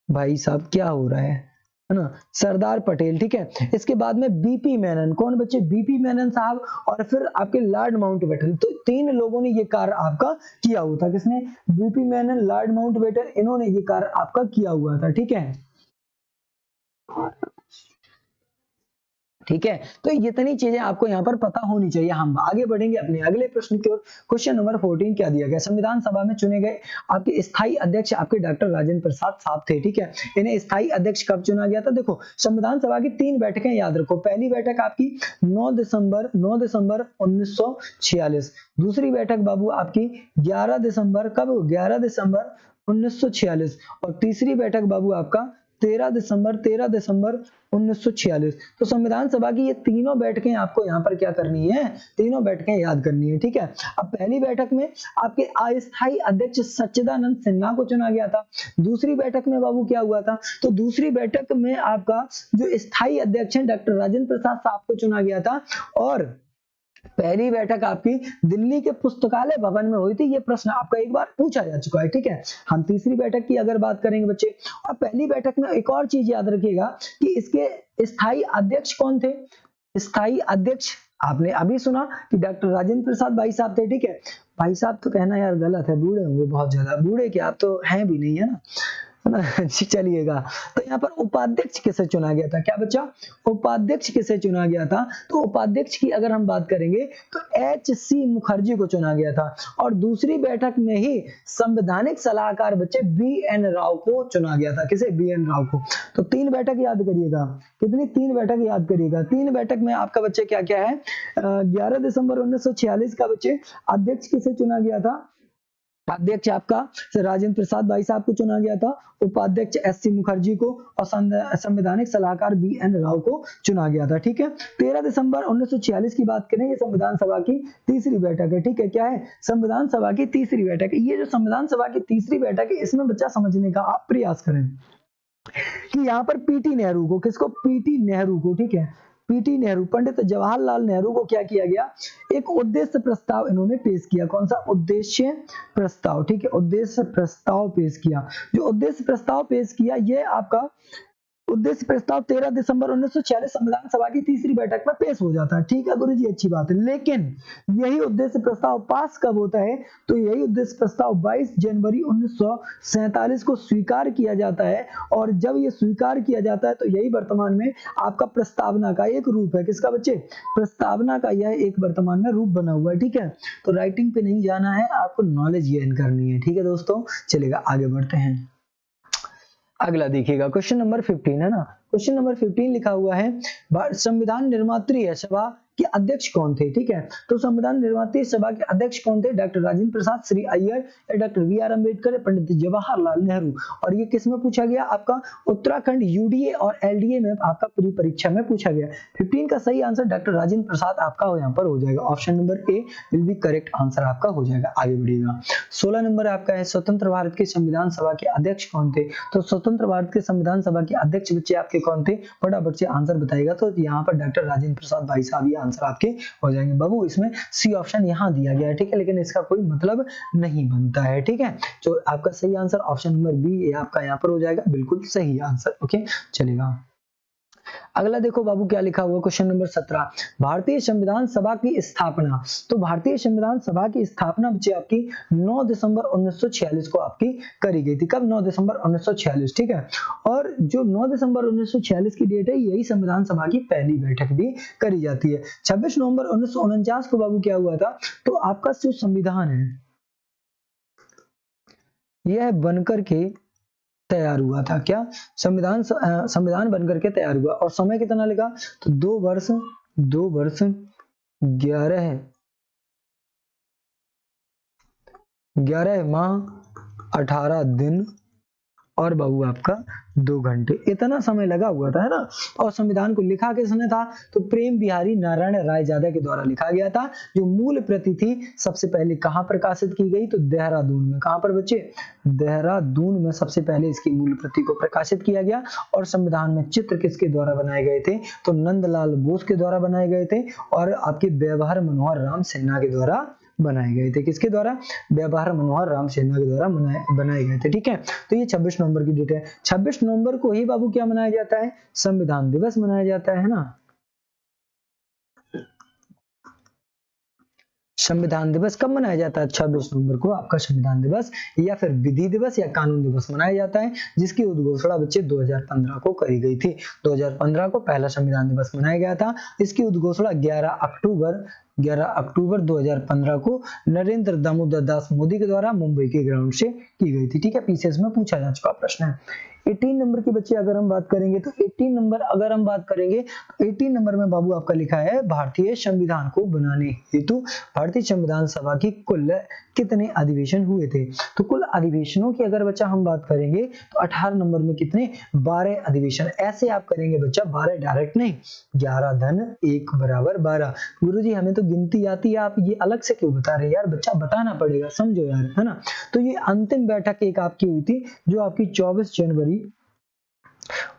भाई साहब, क्या हो रहा है ना, सरदार पटेल, ठीक है। इसके बाद में बीपी मेनन, कौन बच्चे, बीपी मेनन साहब, और फिर आपके लॉर्ड माउंटबेटन। तो 3 लोगों ने ये कार्य आपका किया हुआ था। किसने, बीपी मेनन, लॉर्ड माउंटबेटन, इन्होंने ये कार्य आपका किया हुआ था, ठीक है। ठीक है, तो इतनी चीजें आपको यहाँ पर पता होनी चाहिए। हम आगे बढ़ेंगे अपने अगले प्रश्न की ओर। क्वेश्चन नंबर 14 क्या दिया गया, संविधान सभा में चुने गए आपके स्थायी अध्यक्ष आपके डॉक्टर राजेंद्र प्रसाद साहब थे, ठीक है। इन्हें स्थायी अध्यक्ष कब चुना गया था, देखो संविधान सभा की 3 बैठकें याद रखो। पहली बैठक आपकी 9 दिसंबर 1946, दूसरी बैठक बाबू आपकी 11 दिसंबर, कब, 11 दिसंबर 1946, और तीसरी बैठक बाबू आपका 13 दिसंबर 1946। तो संविधान सभा की ये तीनों बैठकें आपको यहाँ पर क्या करनी है, तीनों बैठकें याद करनी है, ठीक है। अब पहली बैठक में आपके अस्थायी अध्यक्ष सच्चिदानंद सिन्हा को चुना गया था। दूसरी बैठक में बाबू क्या हुआ था, तो दूसरी बैठक में आपका जो स्थायी अध्यक्ष है डॉक्टर राजेंद्र प्रसाद साहब को चुना गया था। और पहली बैठक आपकी दिल्ली के पुस्तकालय भवन में हुई थी। ये प्रश्न आपका एक बार पूछा जा चुका है, ठीक है। हम तीसरी बैठक की अगर बात करेंगे बच्चे, और पहली बैठक में एक और चीज याद रखिएगा कि इसके स्थायी अध्यक्ष कौन थे। स्थायी अध्यक्ष आपने अभी सुना कि डॉक्टर राजेंद्र प्रसाद भाई साहब थे, ठीक है। भाई साहब तो कहना यार गलत है, बूढ़े होंगे बहुत ज्यादा, बूढ़े क्या, आप तो हैं भी नहीं, है ना, जी चलिएगा। तो यहाँ पर उपाध्यक्ष किसे चुना गया था, क्या बच्चा, उपाध्यक्ष किसे चुना गया था, तो उपाध्यक्ष की अगर हम बात करेंगे तो एच.सी. मुखर्जी को चुना गया था। और दूसरी बैठक में ही संवैधानिक सलाहकार बच्चे बी.एन. राव को चुना गया था। किसे, बी.एन. राव को। तो 3 बैठक याद करिएगा, कितनी, 3 बैठक याद करिएगा। 3 बैठक में आपका बच्चे क्या क्या है, 11 दिसंबर 1946 का बच्चे अध्यक्ष किसे चुना गया था, अध्यक्ष आपका राजेंद्र प्रसाद भाई साहब को चुना गया था, उपाध्यक्ष एस.सी. मुखर्जी को, और संवैधानिक सलाहकार बी.एन. राव को चुना गया था, ठीक है। 13 दिसंबर 1946 की बात करें, ये संविधान सभा की तीसरी बैठक है, ठीक है। क्या है, संविधान सभा की तीसरी बैठक। ये जो संविधान सभा की तीसरी बैठक है, इसमें बच्चा समझने का आप प्रयास करें कि यहाँ पर पीटी नेहरू को, किसको, पीटी नेहरू को, ठीक है। पीटी नेहरू, पंडित जवाहरलाल नेहरू को क्या किया गया, एक उद्देश्य प्रस्ताव इन्होंने पेश किया। कौन सा, उद्देश्य प्रस्ताव, ठीक है। उद्देश्य प्रस्ताव पेश किया। जो उद्देश्य प्रस्ताव पेश किया, ये आपका उद्देश्य प्रस्ताव 13 दिसंबर 1946 संविधान सभा की तीसरी बैठक में पेश हो जाता है, ठीक है गुरु जी, अच्छी बात है। लेकिन यही उद्देश्य प्रस्ताव पास कब होता है, तो यही उद्देश्य प्रस्ताव 22 जनवरी 1947 को स्वीकार किया जाता है। और जब ये स्वीकार किया जाता है तो यही वर्तमान में आपका प्रस्तावना का एक रूप है। किसका बच्चे, प्रस्तावना का यह एक वर्तमान में रूप बना हुआ है, ठीक है। तो राइटिंग पे नहीं जाना है, आपको नॉलेज गेन करनी है, ठीक है दोस्तों। चलेगा, आगे बढ़ते हैं। अगला देखिएगा, क्वेश्चन नंबर 15 है ना। क्वेश्चन नंबर 15 लिखा हुआ है, संविधान निर्मात्री सभा के अध्यक्ष कौन थे, ठीक है। तो संविधान निर्मात्री सभा के अध्यक्ष कौन थे, डॉक्टर राजेंद्र प्रसाद, श्री अय्यर, या डॉक्टर बी.आर. अम्बेडकर, पंडित जवाहरलाल नेहरू। और ये किस में पूछा गया, आपका उत्तराखंड यूडीए और एलडीए में आपका प्री परीक्षा में पूछा गया। 15 का सही आंसर डॉक्टर राजेंद्र प्रसाद आपका यहाँ पर हो जाएगा। Option number A will be correct answer आपका हो जाएगा। आगे बढ़िएगा, 16 नंबर आपका है, स्वतंत्र भारत के संविधान सभा के अध्यक्ष कौन थे। तो स्वतंत्र भारत के संविधान सभा के अध्यक्ष बच्चे आपके कौन थे, फटाफट से आंसर बताइएगा। तो यहाँ पर डॉक्टर राजेंद्र प्रसाद भाई साहब, ये आंसर आपके हो जाएंगे। बाबू इसमें सी ऑप्शन यहाँ दिया गया है, ठीक है, लेकिन इसका कोई मतलब नहीं बनता है, ठीक है। तो आपका सही आंसर ऑप्शन नंबर बी आपका यहाँ पर हो जाएगा, बिल्कुल सही आंसर, ओके। चलेगा, अगला देखो बाबू क्या लिखा हुआ, क्वेश्चन नंबर 17, भारतीय संविधान सभा की स्थापना। तो भारतीय संविधान सभा की स्थापना बच्चे आपकी 9 दिसंबर 1946 को आपकी करी गई थी। कब, 9 दिसंबर 1946, ठीक है। और जो 9 दिसंबर 1946 की डेट है, यही संविधान सभा की पहली बैठक भी करी जाती है। 26 नवंबर 1949 को बाबू क्या हुआ था, तो आपका जो संविधान है यह बनकर के तैयार हुआ था। क्या, संविधान बनकर के तैयार हुआ। और समय कितना लगा, तो 2 वर्ष 11 माह 18 दिन और बाबू आपका 2 घंटे, इतना समय लगा हुआ था, है ना। और संविधान को लिखा किसने था, तो प्रेम बिहारी नारायण रायजादा के द्वारा लिखा गया था। जो मूल प्रति थी सबसे पहले कहाँ प्रकाशित की गई, तो देहरादून में। कहाँ पर बच्चे, देहरादून में सबसे पहले इसकी मूल प्रति को प्रकाशित किया गया। और संविधान में चित्र किसके द्वारा बनाए गए थे, तो नंदलाल बोस के द्वारा बनाए गए थे और आपके व्यवहार मनोहर राम सिन्हा के द्वारा बनाए गए थे। किसके द्वारा, व्यवहार मनोहर राम सिन्हा के द्वारा बनाए गए थे। ठीक है, तो ये 26 नवंबर की डेट है। 26 नवंबर को ही बाबू क्या मनाया जाता है, संविधान दिवस मनाया जाता है ना। संविधान दिवस कब मनाया जाता है, 26 नवंबर को आपका संविधान दिवस या फिर विधि दिवस या कानून दिवस मनाया जाता है, जिसकी उद्घोषणा बच्चे 2015 को करी गई थी। 2015 को पहला संविधान दिवस मनाया गया था। इसकी उद्घोषणा 11 अक्टूबर 2015 को नरेंद्र दामोदर दास मोदी के द्वारा मुंबई के ग्राउंड से की गई थी। ठीक है, पीसीएस में पूछा जा चुका प्रश्न है। 18 नंबर के बच्चे अगर हम बात करेंगे तो 18 नंबर अगर हम बात करेंगे, 18 नंबर में बाबू आपका लिखा है भारतीय संविधान को बनाने हेतु भारतीय संविधान सभा की कुल कितने अधिवेशन हुए थे। तो कुल अधिवेशनों की अगर बच्चा हम बात करेंगे तो 18 नंबर में कितने, 12 अधिवेशन। ऐसे आप करेंगे बच्चा, 12 डायरेक्ट नहीं, 11 धन 1 बराबर 12। गुरुजी हमें तो गिनती आती है, आप ये अलग से क्यों बता रहे यार, बच्चा बताना पड़ेगा, समझो यार, है ना। तो ये अंतिम बैठक एक आपकी हुई थी जो आपकी 24 जनवरी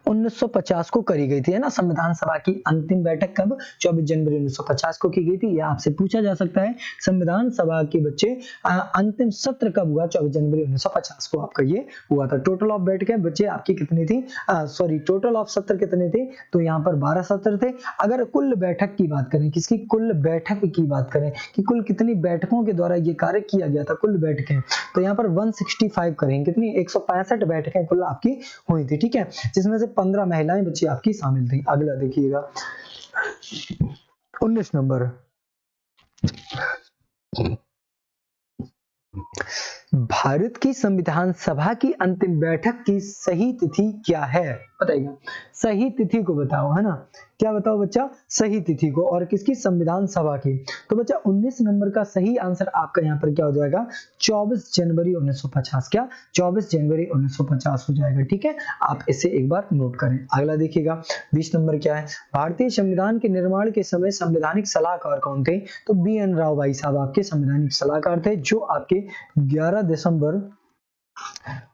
1950 को करी गई थी, है ना। संविधान सभा की अंतिम बैठक कब, 24 जनवरी 1950 को की गई थी। यह आपसे पूछा जा सकता है। संविधान सभा के बच्चे अंतिम सत्र कब हुआ, 24 जनवरी 1950 को आपका ये हुआ था। टोटल ऑफ बैठकें बच्चे आपकी कितनी थी, सॉरी टोटल ऑफ सत्र कितने थे, तो यहाँ पर 12 सत्र थे। अगर कुल बैठक की बात करें, किसकी कुल बैठक की बात करें कि कुल कितनी बैठकों के द्वारा ये कार्य किया गया था, कुल बैठकें, तो यहाँ पर 165 करेंगे, कितनी 165 बैठकें कुल आपकी हुई थी। ठीक है, जिसमें से 15 महिलाएं बच्ची आपकी शामिल थी। अगला देखिएगा 19 नंबर, भारत की संविधान सभा की अंतिम बैठक की सही तिथि क्या है, बताइएगा। सही तिथि को बताओ, है ना, क्या बताओ बच्चा, सही तिथि को। और किसकी, संविधान सभा की। तो बच्चा 19 नंबर का सही आंसर आपका यहाँ पर क्या हो जाएगा, 24 जनवरी 1950। क्या, 24 जनवरी 1950 हो जाएगा। ठीक है, आप इसे एक बार नोट करें। अगला देखिएगा 20 नंबर क्या है, भारतीय संविधान के निर्माण के समय संवैधानिक सलाहकार कौन थे, तो BN राव भाई साहब आपके संवैधानिक सलाहकार थे, जो आपके 11 दिसंबर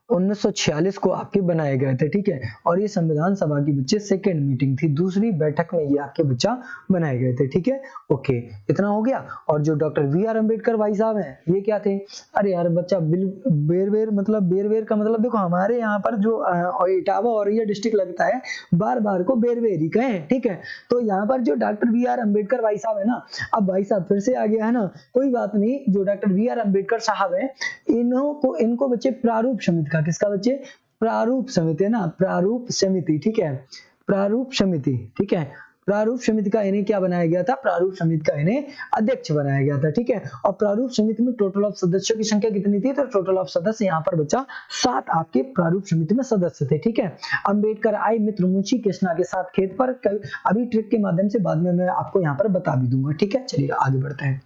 1946 को आपके बनाए गए थे। ठीक है, और ये संविधान सभा की बच्चे सेकेंड मीटिंग थी, दूसरी बैठक में ये आपके बच्चा बनाए गए थे। ठीक है, ओके, इतना हो गया। और जो डॉक्टर BR अम्बेडकर भाई साहब हैं, ये क्या थे, अरे यार बच्चा बेरवेर मतलब बेरवेर का मतलब देखो, हमारे यहाँ पर जो इटावा और ये डिस्ट्रिक्ट लगता है, बार बार को बेरवेर ही कहें। ठीक है, तो यहाँ पर जो डॉक्टर BR अम्बेडकर भाई साहब है ना, अब भाई साहब फिर से आ गया है ना, कोई बात नहीं। जो डॉक्टर BR अम्बेडकर साहब है, इनको बच्चे प्रारूप समिति का, किसका बच्चे, प्रारूप समिति, है ना, प्रारूप समिति। ठीक है, प्रारूप समिति। ठीक है, प्रारूप समिति का इन्हें क्या बनाया गया था, प्रारूप समिति का इन्हें अध्यक्ष बनाया गया था। ठीक है, और प्रारूप समिति में टोटल ऑफ सदस्यों की संख्या कितनी थी, तो टोटल ऑफ सदस्य यहाँ पर बच्चा 7 आपके प्रारूप समिति में सदस्य थे। ठीक है, अम्बेडकर आए मित्र मुंशी कृष्णा के साथ खेत पर, अभी ट्रिक के माध्यम से बाद में मैं आपको यहाँ पर बता भी दूंगा। ठीक है, चलिए आगे बढ़ते हैं।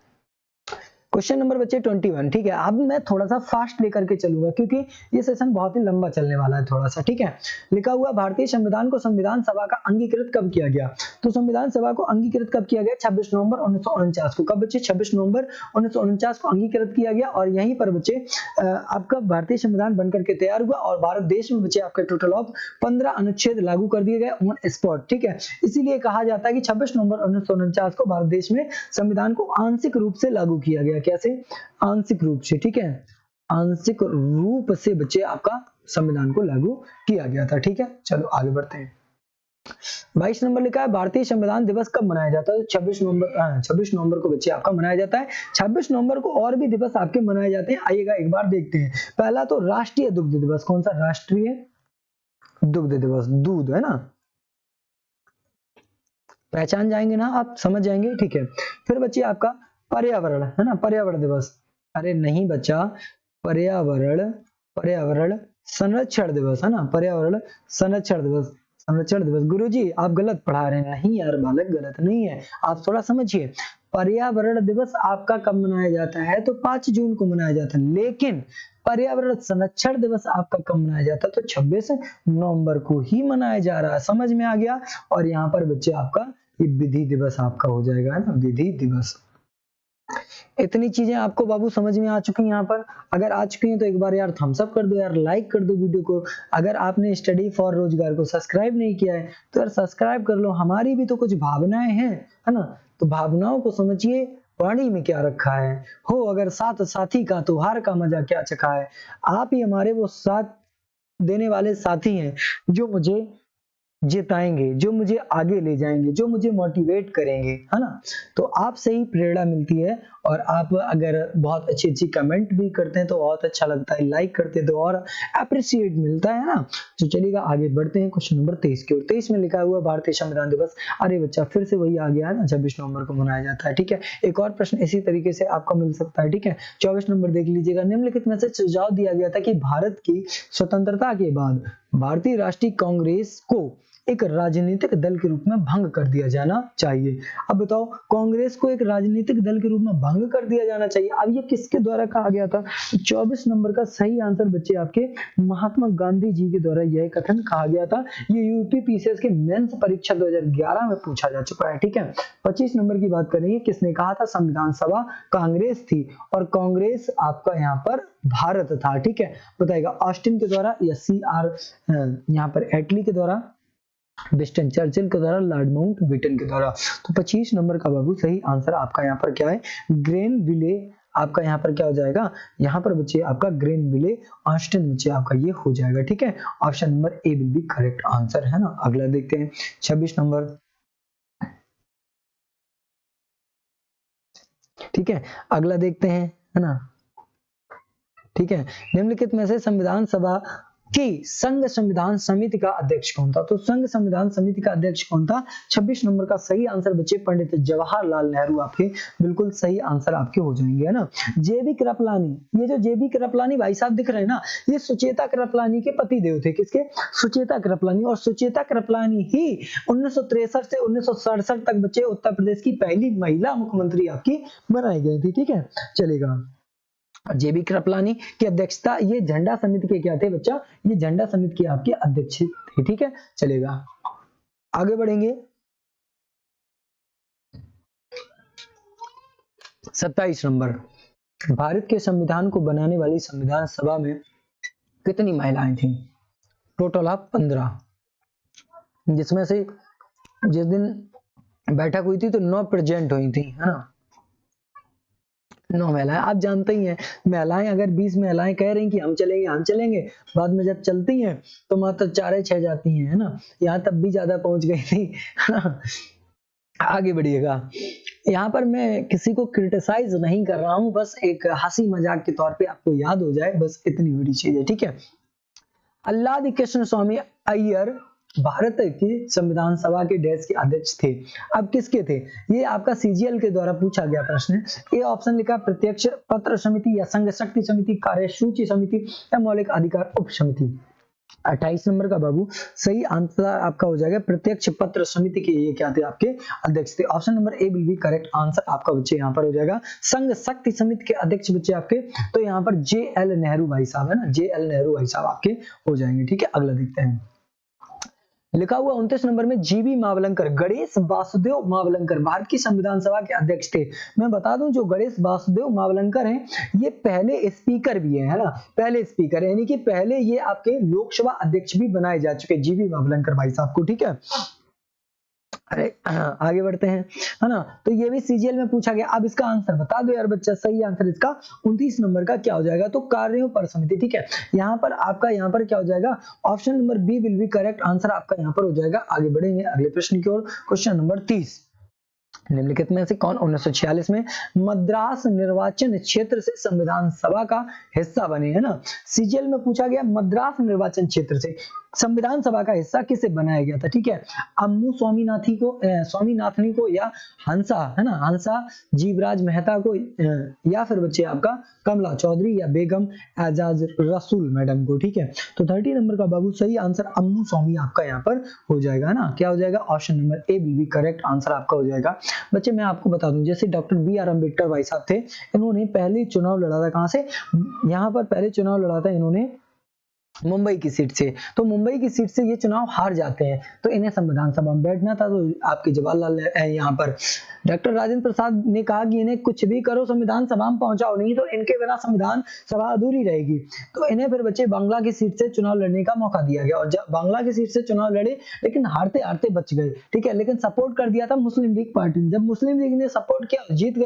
क्वेश्चन नंबर बच्चे 21। ठीक है, अब मैं थोड़ा सा फास्ट लेकर के चलूंगा क्योंकि ये सेशन बहुत ही लंबा चलने वाला है थोड़ा सा। ठीक है, लिखा हुआ भारतीय संविधान को संविधान सभा का अंगीकृत कब किया गया, तो संविधान सभा को अंगीकृत कब किया गया, 26 नवंबर 1949 को। कब बच्चे, 26 नवंबर 1949 को अंगीकृत किया गया। और यहीं पर बच्चे आपका भारतीय संविधान बनकर के तैयार हुआ और भारत देश में बच्चे आपका टोटल ऑफ 15 अनुच्छेद लागू कर दिए गए ऑन स्पॉट। ठीक है, इसीलिए कहा जाता है कि 26 नवंबर 1949 को भारत देश में संविधान को आंशिक रूप से लागू किया गया। कैसे, आंशिक रूप से। ठीक है, आंशिक रूप से बच्चे आपका संविधान को लागू किया गया था। ठीक है, चलो आगे बढ़ते हैं। 22 नंबर लिखा है भारतीय संविधान दिवस कब मनाया जाता है, 26 नवंबर को बच्चे आपका मनाया जाता है। 26 नवंबर को और भी दिवस आपके मनाए जाते हैं, आइएगा एक बार देखते हैं। पहला तो राष्ट्रीय दुग्ध दिवस, कौन सा, राष्ट्रीय दुग्ध दिवस, दूध, है ना, पहचान जाएंगे ना आप, समझ जाएंगे। ठीक है, फिर बच्चे आपका पर्यावरण, है ना, पर्यावरण दिवस, अरे नहीं बच्चा, पर्यावरण संरक्षण दिवस, है ना, पर्यावरण संरक्षण दिवस, संरक्षण दिवस। गुरुजी आप गलत पढ़ा रहे हैं, नहीं यार बालक गलत नहीं है, आप थोड़ा समझिए। पर्यावरण दिवस आपका कब मनाया जाता है, तो 5 जून को मनाया जाता है, लेकिन पर्यावरण संरक्षण दिवस आपका कब मनाया जाता है? तो 26 नवंबर को ही मनाया जा रहा है। समझ में आ गया? और यहाँ पर बच्चे आपका ये विधि दिवस आपका हो जाएगा, है ना, विधि दिवस। इतनी चीजें आपको बाबू समझ में आ चुकी हैं यहाँ पर? अगर आ चुकी हैं तो एक बार यार थम्स अप कर दो यार, लाइक कर दो वीडियो को। अगर आपने स्टडी फॉर रोजगार को सब्सक्राइब नहीं किया है तो यार सब्सक्राइब कर लो। हमारी भी तो कुछ भावनाएं हैं, है ना, तो भावनाओं को समझिए, वाणी में क्या रखा है। हो अगर साथ साथी का तो हार का मजा क्या चखा है। आप ही हमारे वो साथ देने वाले साथी हैं जो मुझे जिताएंगे, जो मुझे आगे ले जाएंगे, जो मुझे मोटिवेट करेंगे, है ना। तो आपसे ही प्रेरणा मिलती है। और आप अगर बहुत अच्छी अच्छी कमेंट भी करते हैं तो बहुत अच्छा लगता है, लाइक करते हैं तो और अप्रिशिएट मिलता है ना। तो चलिएगा आगे बढ़ते हैं क्वेश्चन नंबर 23 की ओर। 23 में लिखा हुआ भारतीय संविधान दिवस। अरे बच्चा फिर से वही आ गया है ना, 26 नवंबर को मनाया जाता है। ठीक है, एक और प्रश्न इसी तरीके से आपका मिल सकता है। ठीक है, 24 नंबर देख लीजिएगा। निम्नलिखित में से सुझाव दिया गया था कि भारत की स्वतंत्रता के बाद भारतीय राष्ट्रीय कांग्रेस को एक राजनीतिक दल के रूप में भंग कर दिया जाना चाहिए। अब बताओ, कांग्रेस को एक राजनीतिक दल के रूप में भंग कर दिया जाना चाहिए। अब ये किसके द्वारा कहा गया था? 24 नंबर का सही आंसर बच्चे आपके महात्मा गांधी जी के द्वारा यह कथन कहा गया था। ये यूपी पीसीएस के मेंस परीक्षा 2011 में पूछा जा चुका है। ठीक है, 25 नंबर की बात करेंगे। किसने कहा था? संविधान सभा कांग्रेस थी, और कांग्रेस आपका यहाँ पर भारत था। ठीक है, बताएगा ऑस्टिन के द्वारा या CR यहाँ पर एटली के द्वारा, विंस्टन चर्चिल के द्वारा, लॉर्ड माउंटबेटन के द्वारा। तो 25 नंबर का बाबू सही आंसर आपका यहाँ पर क्या है? ग्रेनविले आपका यहाँ पर क्या हो जाएगा? यहाँ पर बच्चे आपका ग्रेनविले ऑस्टिन बच्चे आपका ये हो जाएगा। ठीक है, option number A will be correct answer, है ना। अगला देखते हैं 26 नंबर। ठीक है, अगला देखते हैं, है ना। ठीक है, निम्नलिखित में से संविधान सभा की संघ संविधान समिति का अध्यक्ष कौन था? तो संघ संविधान समिति का अध्यक्ष कौन था? 26 नंबर का सही आंसर बच्चे पंडित जवाहरलाल नेहरू आपके बिल्कुल सही आंसर आपके हो जाएंगे, है ना। जेबी कृपलानी, ये जो जेबी कृपलानी भाई साहब दिख रहे हैं ना, ये सुचेता कृपलानी के पति देव थे। किसके? सुचेता कृपलानी। और सुचेता कृपलानी ही 1963 से 1967 तक बच्चे उत्तर प्रदेश की पहली महिला मुख्यमंत्री आपकी बनाई गई थी। ठीक है, चलेगा। जेबी कृपलानी की अध्यक्षता, ये झंडा समिति के क्या थे बच्चा? ये झंडा समिति के आपके अध्यक्ष थे। ठीक है, चलेगा आगे बढ़ेंगे। 27 नंबर, भारत के संविधान को बनाने वाली संविधान सभा में कितनी महिलाएं थी? टोटल ऑफ 15, जिसमें से जिस दिन बैठक हुई थी तो 9 प्रेजेंट हुई थी, है ना। 9 महिलाएं। आप जानते ही हैं, महिलाएं अगर 20 महिलाएं कह रही कि हम चलेंगे, बाद में जब चलती हैं तो मात्र 4-6 जाती हैं, है ना। यहाँ तब भी ज्यादा पहुंच गई थी। आगे बढ़िएगा। यहाँ पर मैं किसी को क्रिटिसाइज नहीं कर रहा हूँ, बस एक हंसी मजाक के तौर पे आपको याद हो जाए, बस इतनी बड़ी चीज है। ठीक है, अल्लादी कृष्ण स्वामी अय्यर भारत की संविधान सभा के डैश के अध्यक्ष थे। अब किसके थे? ये आपका CGL के द्वारा पूछा गया प्रश्न है। ए ऑप्शन लिखा प्रत्यक्ष पत्र समिति, या संघ शक्ति समिति, कार्यसूची समिति, या मौलिक अधिकार उप समिति। 28 नंबर का बाबू सही आंसर आपका हो जाएगा प्रत्यक्ष पत्र समिति के ये क्या थे? आपके अध्यक्ष थे। Option number A will be correct answer आपका बच्चे यहाँ पर हो जाएगा। संघ शक्ति समिति के अध्यक्ष बच्चे आपके, तो यहाँ पर JL नेहरू भाई साहब, है ना, JL नेहरू भाई साहब आपके हो जाएंगे। ठीक है, अगला देखते हैं। लिखा हुआ 29 नंबर में जीबी मावलंकर, गणेश वासुदेव मावलंकर भारत की संविधान सभा के अध्यक्ष थे। मैं बता दूं, जो गणेश वासुदेव मावलंकर हैं ये पहले स्पीकर भी है ना, पहले स्पीकर, यानी कि पहले ये आपके लोकसभा अध्यक्ष भी बनाए जा चुके जीबी मावलंकर भाई साहब को। ठीक है, अरे आगे बढ़ते हैं, है ना। तो ये भी CGL में पूछा गया। अब इसका आंसर बता दो यार बच्चा, सही आंसर इसका 29 नंबर का क्या हो जाएगा? तो कार्यों पर समिति। ठीक है, यहाँ पर आपका यहाँ पर क्या हो जाएगा? Option number B will be correct answer आपका यहाँ पर हो जाएगा। आगे बढ़ेंगे अगले प्रश्न की ओर। क्वेश्चन नंबर 30, निम्नलिखित में से कौन 1946 में मद्रास निर्वाचन क्षेत्र से संविधान सभा का हिस्सा बने? है ना, CGL में पूछा गया मद्रास निर्वाचन क्षेत्र से संविधान सभा का हिस्सा किसे बनाया गया था? ठीक है, अम्मू स्वामीनाथनी को या हंसा, है ना, हंसा जीवराज मेहता को, या फिर बच्चे आपका कमला चौधरी या बेगम एजाज रसूल मैडम को। ठीक है, तो 30 नंबर का बाबू सही आंसर अम्मू स्वामी आपका यहाँ पर हो जाएगा ना। क्या हो जाएगा? Option number A will be correct answer आपका हो जाएगा। बच्चे मैं आपको बता दूं, जैसे डॉक्टर B.R. अम्बेडकर भाई साहब थे, इन्होंने पहले चुनाव लड़ा था, कहां से, यहाँ पर पहले चुनाव लड़ा था इन्होंने मुंबई की सीट से। तो मुंबई की सीट से ये चुनाव हार जाते हैं, तो इन्हें संविधान सभा में बैठना था। तो आपके जवाहरलाल यहाँ पर डॉक्टर राजेंद्र प्रसाद ने कहा कि इन्हें कुछ भी करो संविधान सभा में पहुंचाओ, नहीं तो इनके बिना संविधान सभा अधूरी रहेगी। तो इन्हें फिर बच्चे बांग्ला की सीट से चुनाव लड़ने का मौका दिया गया, और जब बांग्ला की सीट से चुनाव लड़े लेकिन हारते हारते बच गए, ठीक है। लेकिन सपोर्ट कर दिया था मुस्लिम लीग पार्टी ने। जब मुस्लिम लीग ने सपोर्ट किया, जीत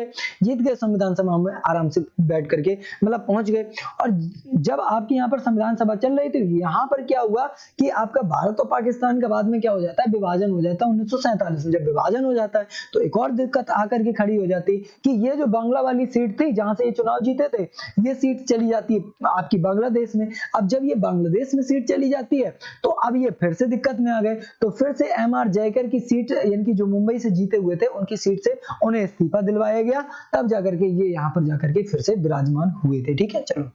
गए संविधान सभा में आराम से बैठ करके, मतलब पहुंच गए। और जब आपके यहाँ पर संविधान सभा चल रही थी, यहाँ पर क्या हुआ कि आपका भारत और पाकिस्तान का बाद में क्या हो जाता है, विभाजन हो जाता है 1947 में। जब विभाजन हो जाता है तो एक और दिक्कत आकर के खड़ी हो जाती कि ये जो बांग्ला वाली सीट थी जहां से ये चुनाव जीते थे, ये सीट चली जाती है आपकी बांग्लादेश में। अब जब ये बांग्लादेश में सीट चली जाती है तो अब ये फिर से दिक्कत में आ गए। तो फिर से M.R. जयकर की सीट, यानी कि जो मुंबई से जीते हुए थे, उनकी सीट से उन्हें इस्तीफा दिलवाया गया। तब जाकर के ये यहाँ पर जाकर के फिर से विराजमान हुए थे, ठीक है। चलो,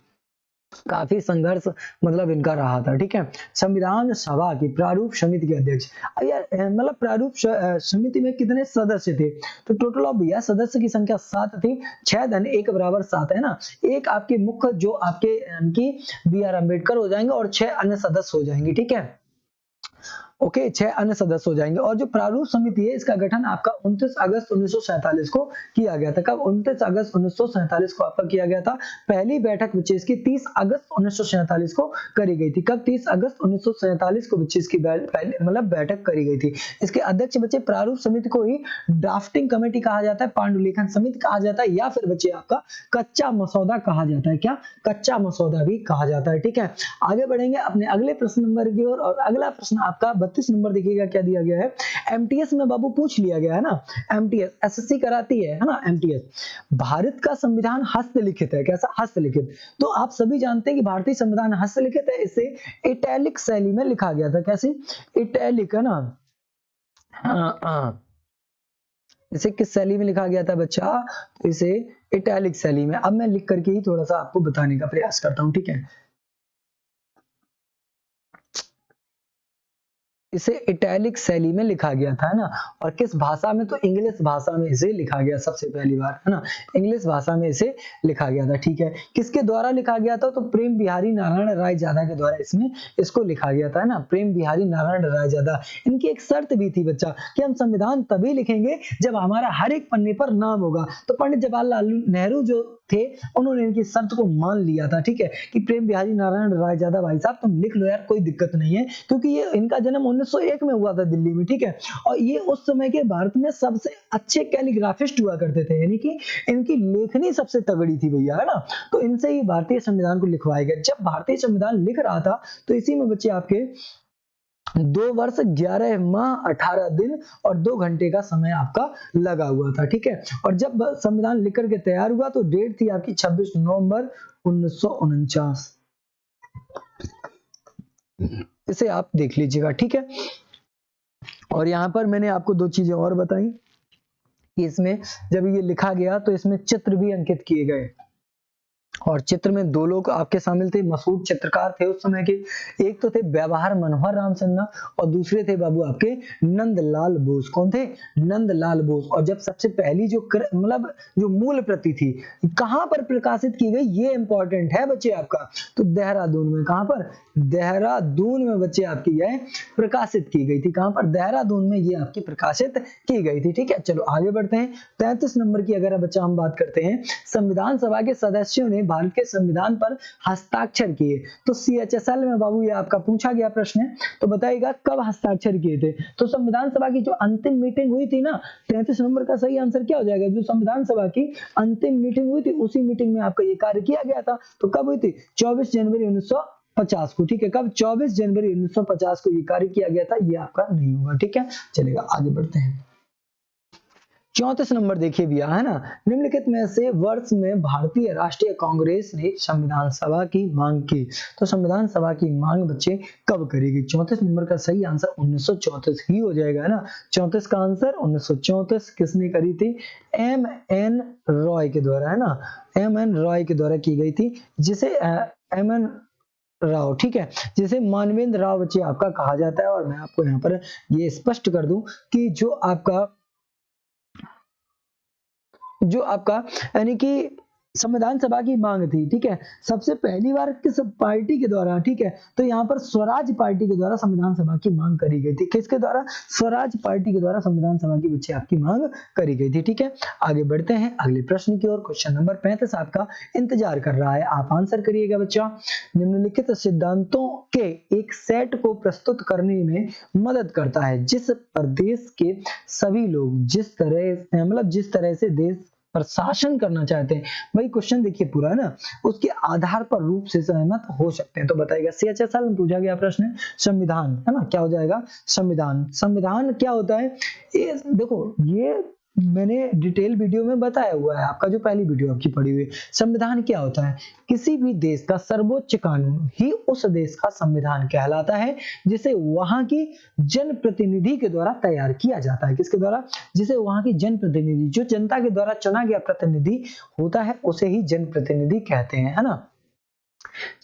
काफी संघर्ष मतलब इनका रहा था, ठीक है। संविधान सभा की प्रारूप समिति के अध्यक्ष, यार मतलब प्रारूप समिति में कितने सदस्य थे, तो टोटल ऑफ भैया सदस्य की संख्या 7 थी। 6 धन 1 बराबर 7 है ना। एक आपके मुख्य जो आपके B.R. अम्बेडकर हो जाएंगे और 6 अन्य सदस्य हो जाएंगे, ठीक है। ओके, 6 अन्य सदस्य हो जाएंगे। और जो प्रारूप समिति है, इसका गठन आपका 29 अगस्त 1947 को किया गया था। कब? 29 अगस्त 1947 को आपका किया गया था। पहली बैठक बच्चे इसकी 30 अगस्त 1947 को करी गई थी। कब? 30 अगस्त 1947 को बच्चे इसकी मतलब बैठक करी गई थी। इसके अध्यक्ष बच्चे प्रारूप समिति को ही ड्राफ्टिंग कमेटी कहा जाता है, पांडुलिखन समिति कहा जाता है, या फिर बच्चे आपका कच्चा मसौदा कहा जाता है। क्या? कच्चा मसौदा भी कहा जाता है, ठीक है। आगे बढ़ेंगे अपने अगले प्रश्न नंबर की ओर। और अगला प्रश्न आपका 32 नंबर देखिएगा क्या दिया गया है। एमटीएस में बाबू पूछ लिया गया है ना, एमटीएस एसएससी कराती है ना। एमटीएस, भारत का संविधान हस्तलिखित है। कैसा? हस्तलिखित। तो आप सभी जानते हैं कि भारतीय संविधान हस्तलिखित है। इसे इटैलिक शैली में लिखा गया था। कैसे? इटैलिक, है ना। हाँ, इसे किस शैली में लिखा गया था बच्चा? तो इसे इटैलिक शैली में। अब मैं लिख करके ही थोड़ा सा आपको बताने का प्रयास करता हूं, ठीक है। इसे इटैलिक शैली में लिखा गया था, है ना। और किस भाषा में? तो इंग्लिश भाषा में इसे लिखा गया सबसे पहली बार, है ना। इंग्लिश भाषा में इसे लिखा गया था, ठीक है। किसके द्वारा लिखा गया था? तो प्रेम बिहारी नारायण राय जादा के द्वारा इसको लिखा गया था, है ना। प्रेम बिहारी नारायण राय जादा। इनकी एक शर्त भी थी बच्चा कि हम संविधान तभी लिखेंगे जब हमारा हर एक पन्ने पर नाम होगा। तो पंडित जवाहरलाल नेहरू जो थे, उन्होंने इनकी शर्त को मान लिया था, ठीक है, कि प्रेम बिहारी नारायण राय जादा भाई साहब तुम लिख लो यार, कोई दिक्कत नहीं है। क्योंकि ये इनका जन्म 1901 में हुआ था दिल्ली में, ठीक है। और ये उस समय के भारत में सबसे अच्छे कैलीग्राफिस्ट हुआ करते थे, यानी कि इनकी लेखनी सबसे तगड़ी थी भैया, है ना। तो इनसे ही भारतीय संविधान को लिखवाया गया। जब भारतीय संविधान लिख रहा था तो इसी में बच्चे आपके 2 वर्ष 11 माह 18 दिन और 2 घंटे का समय आपका लगा हुआ था, ठीक है। और जब संविधान लिख करके तैयार हुआ तो डेट थी आपकी 26 नवंबर 1949। इसे आप देख लीजिएगा, ठीक है। और यहां पर मैंने आपको 2 चीजें और बताई कि इसमें जब ये लिखा गया तो इसमें चित्र भी अंकित किए गए। और चित्र में 2 लोग आपके शामिल थे, मशहूर चित्रकार थे उस समय के। एक तो थे व्यवहार मनोहर राम सिन्हा और दूसरे थे बाबू आपके नंदलाल बोस। कौन थे? नंदलाल बोस। और जब सबसे पहली जो मतलब जो मूल प्रति थी कहां पर प्रकाशित की गई, ये इंपॉर्टेंट है बच्चे आपका। तो देहरादून में। कहां पर? देहरादून में बच्चे आपकी यह प्रकाशित की गई थी। कहां पर? देहरादून में ये आपकी प्रकाशित की गई थी, ठीक है। चलो आगे बढ़ते हैं। 33 नंबर की अगर बच्चा हम बात करते हैं, संविधान सभा के सदस्यों ने भारत के संविधान पर हस्ताक्षर किए। तो CHSL में बाबू ये आपका पूछा गया प्रश्न है, तो बताइएगा कब हस्ताक्षर किए थे। तो संविधान सभा की जो अंतिम मीटिंग हुई थी ना, 33 नंबर का सही आंसर क्या हो जाएगा? जो संविधान सभा की अंतिम मीटिंग हुई थी उसी मीटिंग में आपका ये कार्य किया गया था। तो कब हुई थी? 24 जनवरी 1950 को, ठीक है। कब? 24 जनवरी 1950 को ये कार्य किया गया था। ये आपका नहीं होगा, ठीक है। चलेगा, आगे बढ़ते हैं। 34 नंबर देखिए भैया, है ना। निम्नलिखित में से वर्ष में भारतीय राष्ट्रीय कांग्रेस ने संविधान सभा की मांग की। तो संविधान सभा की मांग बच्चे कब करेगी? 34 नंबर का सही आंसर 1934 ही हो जाएगा, है ना। 34 का आंसर 1934। किसने करी थी? M.N. रॉय के द्वारा, है ना। M.N. रॉय के द्वारा की गई थी, जिसे M.N. राव, ठीक है, जिसे मानवेंद्र राव बच्चे आपका कहा जाता है। और मैं आपको यहाँ पर ये स्पष्ट कर दूं कि जो आपका जो आपका यानी कि संविधान सभा की मांग थी, ठीक है, सबसे पहली बार किस पार्टी के द्वारा, ठीक है, तो यहाँ पर स्वराज पार्टी के द्वारा संविधान सभा की मांग करी गई थी। किसके द्वारा? स्वराज पार्टी के द्वारा संविधान सभा की बच्चे आपकी मांग करी गई थी। ठीक है, आगे बढ़ते हैं अगले प्रश्न की ओर। क्वेश्चन नंबर 35 आपका इंतजार कर रहा है, आप आंसर करिएगा बच्चा। निम्नलिखित सिद्धांतों के एक सेट को प्रस्तुत करने में मदद करता है जिस प्रदेश के सभी लोग जिस तरह से देश पर शासन करना चाहते हैं। भाई क्वेश्चन देखिए पूरा है ना, उसके आधार पर रूप से सहमत हो सकते हैं। तो बताइएगा, CHS साल में पूछा गया प्रश्न है संविधान, है ना, क्या हो जाएगा? संविधान। संविधान क्या होता है? ये देखो, ये मैंने डिटेल वीडियो में बताया हुआ है, आपका जो पहली वीडियो आपकी पड़ी हुई। संविधान क्या होता है? किसी भी देश का सर्वोच्च कानून ही उस देश का संविधान कहलाता है, जिसे वहां की जनप्रतिनिधि के द्वारा तैयार किया जाता है। किसके द्वारा? जिसे वहां की जनप्रतिनिधि, जो जनता के द्वारा चुना गया प्रतिनिधि होता है, उसे ही जनप्रतिनिधि कहते हैं, है ना।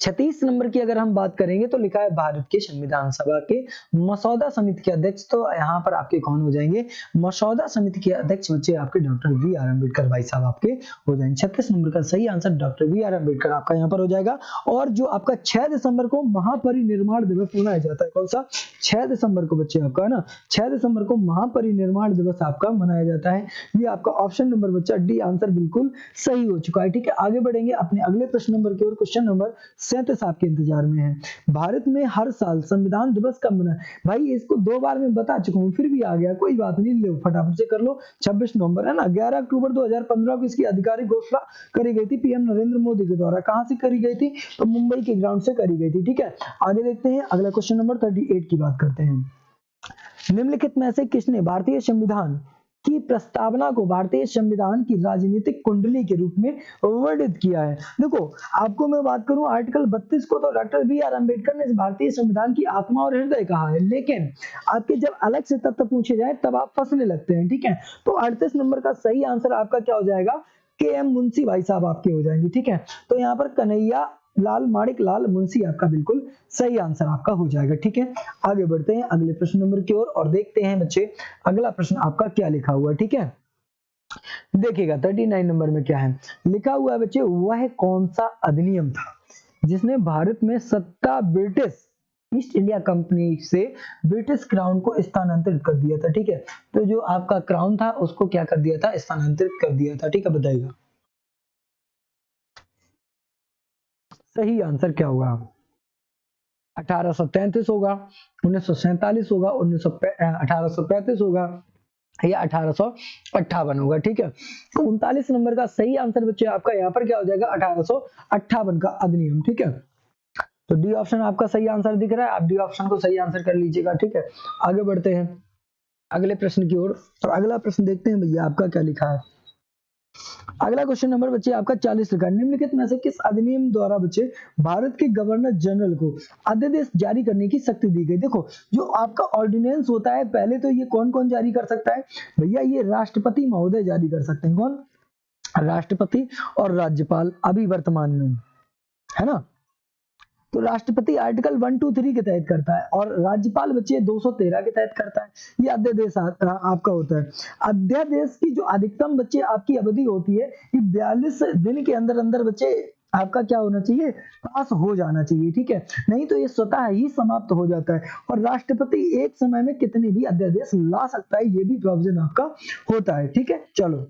36 नंबर की अगर हम बात करेंगे तो लिखा है भारत के संविधान सभा के मसौदा समिति के अध्यक्ष। तो यहाँ पर आपके कौन हो जाएंगे? मसौदा समिति के अध्यक्ष बच्चे आपके डॉक्टर BR अम्बेडकर भाई साहब आपके हो जाएंगे। 36 नंबर का सही आंसर डॉक्टर BR अम्बेडकर आपका यहाँ पर हो जाएगा। और जो आपका 6 दिसंबर को महापरिनिर्वाण दिवस मनाया जाता है, कौन सा? 6 दिसंबर को बच्चे आपका, है ना, 6 दिसंबर को महापरिनिर्वाण दिवस आपका मनाया जाता है। ये आपका ऑप्शन नंबर बच्चा डी आंसर बिल्कुल सही हो चुका है। ठीक है, आगे बढ़ेंगे अपने अगले प्रश्न नंबर की ओर। क्वेश्चन नंबर 37 आपके इंतजार में है। भारत में हर साल संविधान दिवस कब मनाया? भाई इसको 2 बार में बता चुका हूँ, फिर भी आ गया, कोई बात नहीं, लो फटाफट से कर लो। 26 नवंबर, है ना। 11 अक्टूबर 2015 को इसकी आधिकारिक घोषणा करी गई थी PM नरेंद्र मोदी के द्वारा। कहां से करी गई थी? तो मुंबई के ग्राउंड से करी गई थी। ठीक है, आगे देखते हैं अगला क्वेश्चन नंबर 38 की बात करते हैं। निम्नलिखित में से किसने भारतीय संविधान की प्रस्तावना को भारतीय संविधान की राजनीतिक कुंडली के रूप में वर्णित किया है? देखो, आपको मैं बात करूं, आर्टिकल 32 को तो डॉक्टर BR अम्बेडकर ने इस भारतीय संविधान की आत्मा और हृदय कहा है, लेकिन आपके जब अलग से तत्व पूछे जाए तब आप फंसने लगते हैं। ठीक है, तो 38 नंबर का सही आंसर आपका क्या हो जाएगा? KM मुंशी भाई साहब आपके हो जाएंगे। ठीक है, तो यहाँ पर कन्हैया लाल माणिक लाल मुंशी आपका बिल्कुल सही आंसर आपका हो जाएगा। ठीक है, आगे बढ़ते हैं अगले प्रश्न नंबर की ओर और देखते हैं बच्चे अगला प्रश्न आपका क्या लिखा हुआ है। ठीक है, देखिएगा 39 नंबर में क्या है लिखा हुआ है बच्चे। वह कौन सा अधिनियम था जिसने भारत में सत्ता ब्रिटिश ईस्ट इंडिया कंपनी से ब्रिटिश क्राउन को स्थानांतरित कर दिया था? ठीक है, तो जो आपका क्राउन था उसको क्या कर दिया था? स्थानांतरित कर दिया था। ठीक है, बताइएगा सही आंसर क्या होगा? 1833 होगा, 1947 होगा, 1835 होगा या 1858 होगा। ठीक है, तो 39 नंबर का सही आंसर बच्चे आपका यहाँ पर क्या हो जाएगा? 1858 का अधिनियम। ठीक है, तो डी ऑप्शन आपका सही आंसर दिख रहा है, आप डी ऑप्शन को सही आंसर कर लीजिएगा। ठीक है, आगे बढ़ते हैं अगले प्रश्न की ओर और अगला प्रश्न देखते हैं भैया आपका क्या लिखा है। अगला क्वेश्चन नंबर बच्चे आपका 40 लिखा है। निम्नलिखित में से किस अधिनियम द्वारा बच्चे भारत के गवर्नर जनरल को अध्यादेश जारी करने की शक्ति दी गई? देखो, जो आपका ऑर्डिनेंस होता है, पहले तो ये कौन कौन जारी कर सकता है भैया? ये राष्ट्रपति महोदय जारी कर सकते हैं। कौन? राष्ट्रपति और राज्यपाल अभी वर्तमान में, है ना। तो राष्ट्रपति आर्टिकल 1, 2, 3 के तहत करता है और राज्यपाल बच्चे 213 के तहत करता है। ये अध्यादेश आपका होता है। अध्यादेश की जो अधिकतम बच्चे आपकी अवधि होती है, ये 42 दिन के अंदर अंदर बच्चे आपका क्या होना चाहिए? पास हो जाना चाहिए। ठीक है, नहीं तो ये स्वतः ही समाप्त हो जाता है। और राष्ट्रपति एक समय में कितने भी अध्यादेश ला सकता है, ये भी प्रोविजन आपका होता है। ठीक है, चलो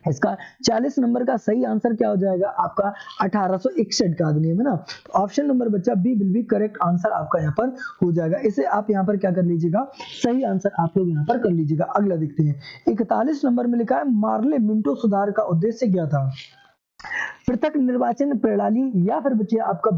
इसका 40 नंबर का सही आंसर क्या हो जाएगा? आपका 1861 का अधिनियम, है ना। तो ऑप्शन नंबर बच्चा B will be correct answer आपका यहाँ पर हो जाएगा। इसे आप यहाँ पर क्या कर लीजिएगा? सही आंसर आप लोग यहाँ पर कर लीजिएगा। अगला देखते हैं 41 नंबर में लिखा है मार्ले मिंटो सुधार का उद्देश्य क्या था? पृथक निर्वाचन प्रणाली या फिर बच्चे आपका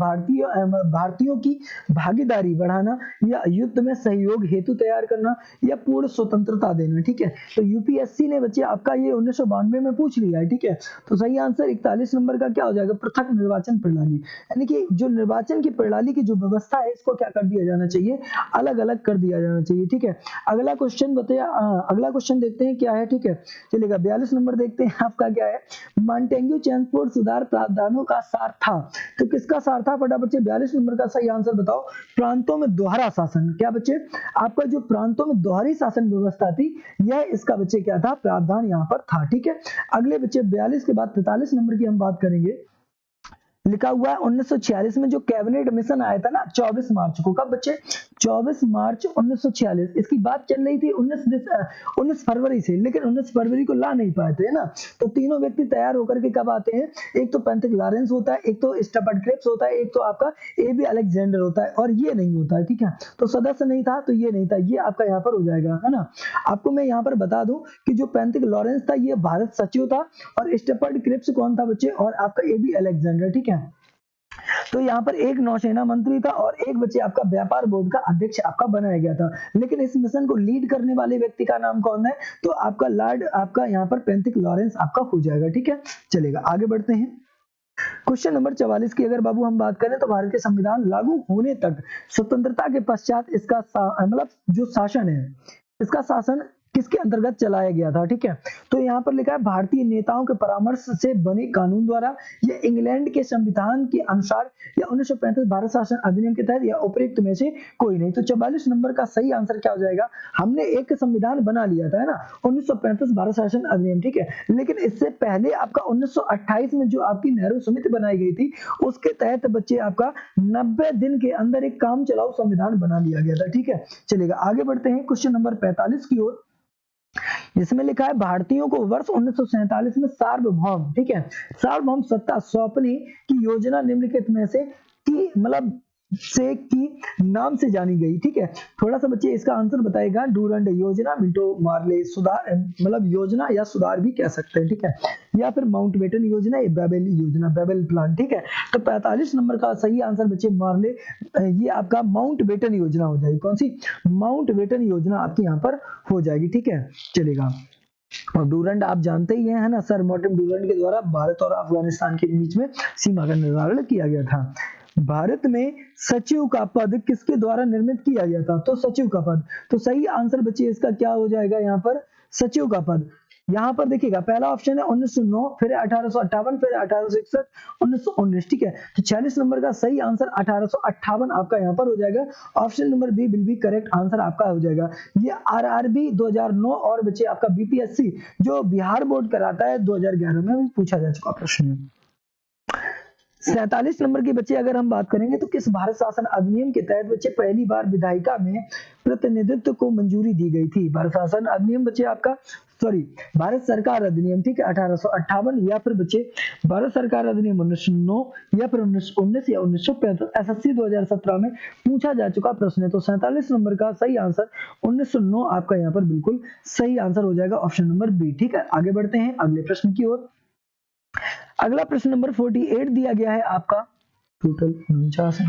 भारतीयों की भागीदारी बढ़ाना या युद्ध में सहयोग हेतु तैयार करना या पूर्ण स्वतंत्रता देना? ठीक है, तो यूपीएससी ने बच्चे आपका ये 1992 में पूछ लिया है। ठीक है, तो सही आंसर 41 नंबर का क्या हो जाएगा? पृथक निर्वाचन प्रणाली, यानी कि जो निर्वाचन की प्रणाली की जो व्यवस्था है इसको क्या कर दिया जाना चाहिए? अलग अलग कर दिया जाना चाहिए। ठीक है, अगला क्वेश्चन बताया, अगला क्वेश्चन देखते हैं क्या है। ठीक है, चलिएगा 42 नंबर देखते हैं आपका क्या है। मॉन्टेग्यू चैम्प जंकफूड सुधार प्रावधानों का सार था। तो किसका सार था? फटाफट से 42 नंबर का सही आंसर बताओ। प्रांतों में दोहरा शासन। क्या बच्चे? आपका जो प्रांतों में दोहरी शासन व्यवस्था थी, यह इसका बच्चे क्या था? प्रावधान यहाँ पर था। ठीक है, अगले बच्चे 42 के बाद 43 नंबर की हम बात करेंगे। लिखा हुआ है 1946 में जो कैबिनेट मिशन आया था ना, 24 मार्च को। कब बच्चे? 24 मार्च 1946। इसकी बात चल रही थी 19 फरवरी से, लेकिन 19 फरवरी को ला नहीं पाए थे ना। तो तीनों व्यक्ति तैयार होकर के कब आते हैं? एक तो पेंथिक लॉरेंस होता है, एक तो स्टफर्ड क्रिप्स होता है, एक तो आपका एबी अलेक्जेंडर होता है, और ये नहीं होता है। ठीक है, तो सदस्य नहीं था, तो ये नहीं था, ये आपका यहाँ पर हो जाएगा, है ना। आपको मैं यहाँ पर बता दूं कि जो पेंथिक लॉरेंस था, ये भारत सचिव था, और स्टफर्ड क्रिप्स कौन था बच्चे? और आपका एबी अलेक्जेंडर। ठीक है, तो यहाँ पर एक नौसेना मंत्री था और एक बच्चे आपका व्यापार बोर्ड का अध्यक्ष आपका बनाया गया था। लेकिन इस मिशन को लीड करने वाले व्यक्ति का नाम कौन है? तो आपका लॉर्ड आपका यहाँ पर पेंथिक लॉरेंस आपका हो जाएगा। ठीक है, चलेगा, आगे बढ़ते हैं। क्वेश्चन नंबर 44 की अगर बाबू हम बात करें तो भारत के संविधान लागू होने तक स्वतंत्रता के पश्चात इसका मतलब जो शासन है, इसका शासन किसके अंतर्गत चलाया गया था? ठीक है, तो यहाँ पर लिखा है भारतीय नेताओं के परामर्श से बने कानून द्वारा, या इंग्लैंड के संविधान के अनुसार, या 1935 भारत शासन अधिनियम के तहत, या उपयुक्त में से कोई नहीं। तो 44 नंबर का सही आंसर क्या हो जाएगा? हमने एक संविधान बना लिया था, है ना, 1935 भारत शासन अधिनियम। ठीक है, लेकिन इससे पहले आपका 1928 में जो आपकी नेहरू समिति बनाई गई थी, उसके तहत बच्चे आपका 90 दिन के अंदर एक काम चलाओ संविधान बना लिया गया था। ठीक है, चलेगा, आगे बढ़ते हैं क्वेश्चन नंबर 45 की ओर, जिसमें लिखा है भारतीयों को वर्ष 1947 में सार्वभौम, ठीक है, सार्वभौम सत्ता सौंपने की योजना निम्नलिखित में से की मतलब से की नाम से जानी गई। ठीक है, थोड़ा सा बच्चे इसका आंसर बताएगा। डूरंड योजना, मिंटो मार्ले सुधार मतलब योजना या सुधार भी कह सकते हैं। ठीक है, या फिर माउंटबेटन योजना, या बेबल योजना, बेबल प्लान। ठीक है, तो 45 नंबर का सही आंसर बच्चे मार्ले, ये आपका माउंटबेटन योजना हो जाएगी। कौन सी? माउंटबेटन योजना आपकी यहाँ पर हो जाएगी। ठीक है, चलेगा। और डूरंड आप जानते ही हैं, है ना, सर मार्टिन डूरंड के द्वारा भारत और अफगानिस्तान के बीच में सीमा का निर्धारण किया गया था। भारत में सचिव का पद किसके द्वारा निर्मित किया गया था? तो सचिव का पद। तो सही आंसर बच्चे इसका क्या हो जाएगा? यहाँ पर सचिव का पद। यहाँ पर देखिएगा, पहला ऑप्शन है 1909, फिर 1858, फिर 1861, 1919। ठीक है, तो 46 नंबर का सही आंसर 1858 आपका यहाँ पर हो जाएगा। Option number B will be correct answer आपका हो जाएगा। ये आरआरबी 2009 और बच्चे आपका बीपीएससी जो बिहार बोर्ड कराता है 2011 में भी पूछा जा चुका प्रश्न है। 47 नंबर के बच्चे अगर हम बात करेंगे तो किस भारत शासन अधिनियम के तहत बच्चे पहली बार विधायिका में प्रतिनिधित्व को मंजूरी दी गई थी? भारत शासन अधिनियम बच्चे आपका भारत सरकार अधिनियम, ठीक है, 1858, या फिर बच्चे भारत सरकार अधिनियम 1909, या फिर 1919 या 1935। एसएससी 2017 में पूछा जा चुका प्रश्न है। तो 47 नंबर का सही आंसर 1909 आपका यहाँ पर बिल्कुल सही आंसर हो जाएगा, ऑप्शन नंबर बी। ठीक है, आगे बढ़ते हैं अगले प्रश्न की ओर। अगला प्रश्न नंबर 48 दिया गया है आपका, टोटल 49 है।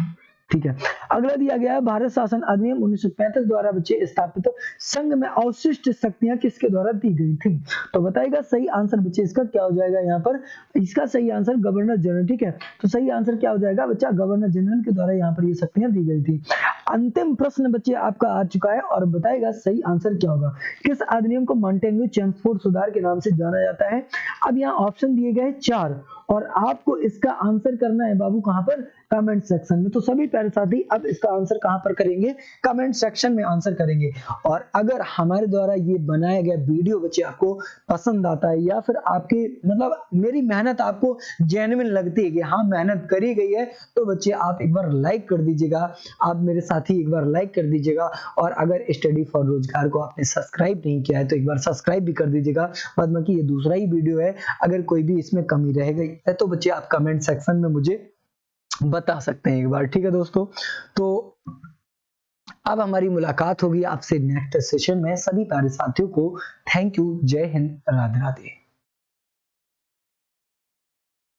ठीक है, अगला दिया गया है भारत शासन अधिनियम 1935 द्वारा बच्चे स्थापित संघ में अवशिष्ट शक्तियां किसके द्वारा दी गई थी? तो बताइएगा सही आंसर बच्चे इसका क्या हो जाएगा? यहाँ पर इसका सही आंसर गवर्नर जनरल। ठीक है, तो सही आंसर क्या हो जाएगा बच्चा? गवर्नर जनरल के द्वारा यहाँ पर ये शक्तियां दी गई थी। अंतिम प्रश्न बच्चे आपका आ चुका है और बताएगा सही आंसर क्या होगा। किस अधिनियम को मॉन्टेग्यू चेम्सफोर्ड सुधार के नाम से जाना जाता है? अब यहाँ ऑप्शन दिए गए 4 और आपको इसका आंसर करना है बाबू कहां पर? कमेंट सेक्शन में। तो सभी प्यारे साथी अब इसका आंसर कहां पर करेंगे? कमेंट सेक्शन में आंसर करेंगे। और अगर हमारे द्वारा ये बनाया गया वीडियो बच्चे आपको पसंद आता है, या फिर आपकी मतलब मेरी मेहनत आपको जेन्युइन लगती है कि हाँ मेहनत करी गई है, तो बच्चे आप एक बार लाइक कर दीजिएगा। आप मेरे साथी एक बार लाइक कर दीजिएगा। और अगर स्टडी फॉर रोजगार को आपने सब्सक्राइब नहीं किया है तो एक बार सब्सक्राइब भी कर दीजिएगा। बाद बाकी ये दूसरा ही वीडियो है, अगर कोई भी इसमें कमी रह गई है तो बच्चे आप कमेंट सेक्शन में मुझे बता सकते हैं एक बार। ठीक है दोस्तों, तो अब हमारी मुलाकात होगी आपसे नेक्स्ट सेशन में। सभी प्यारे साथियों को थैंक यू, जय हिंद, राधे राधे।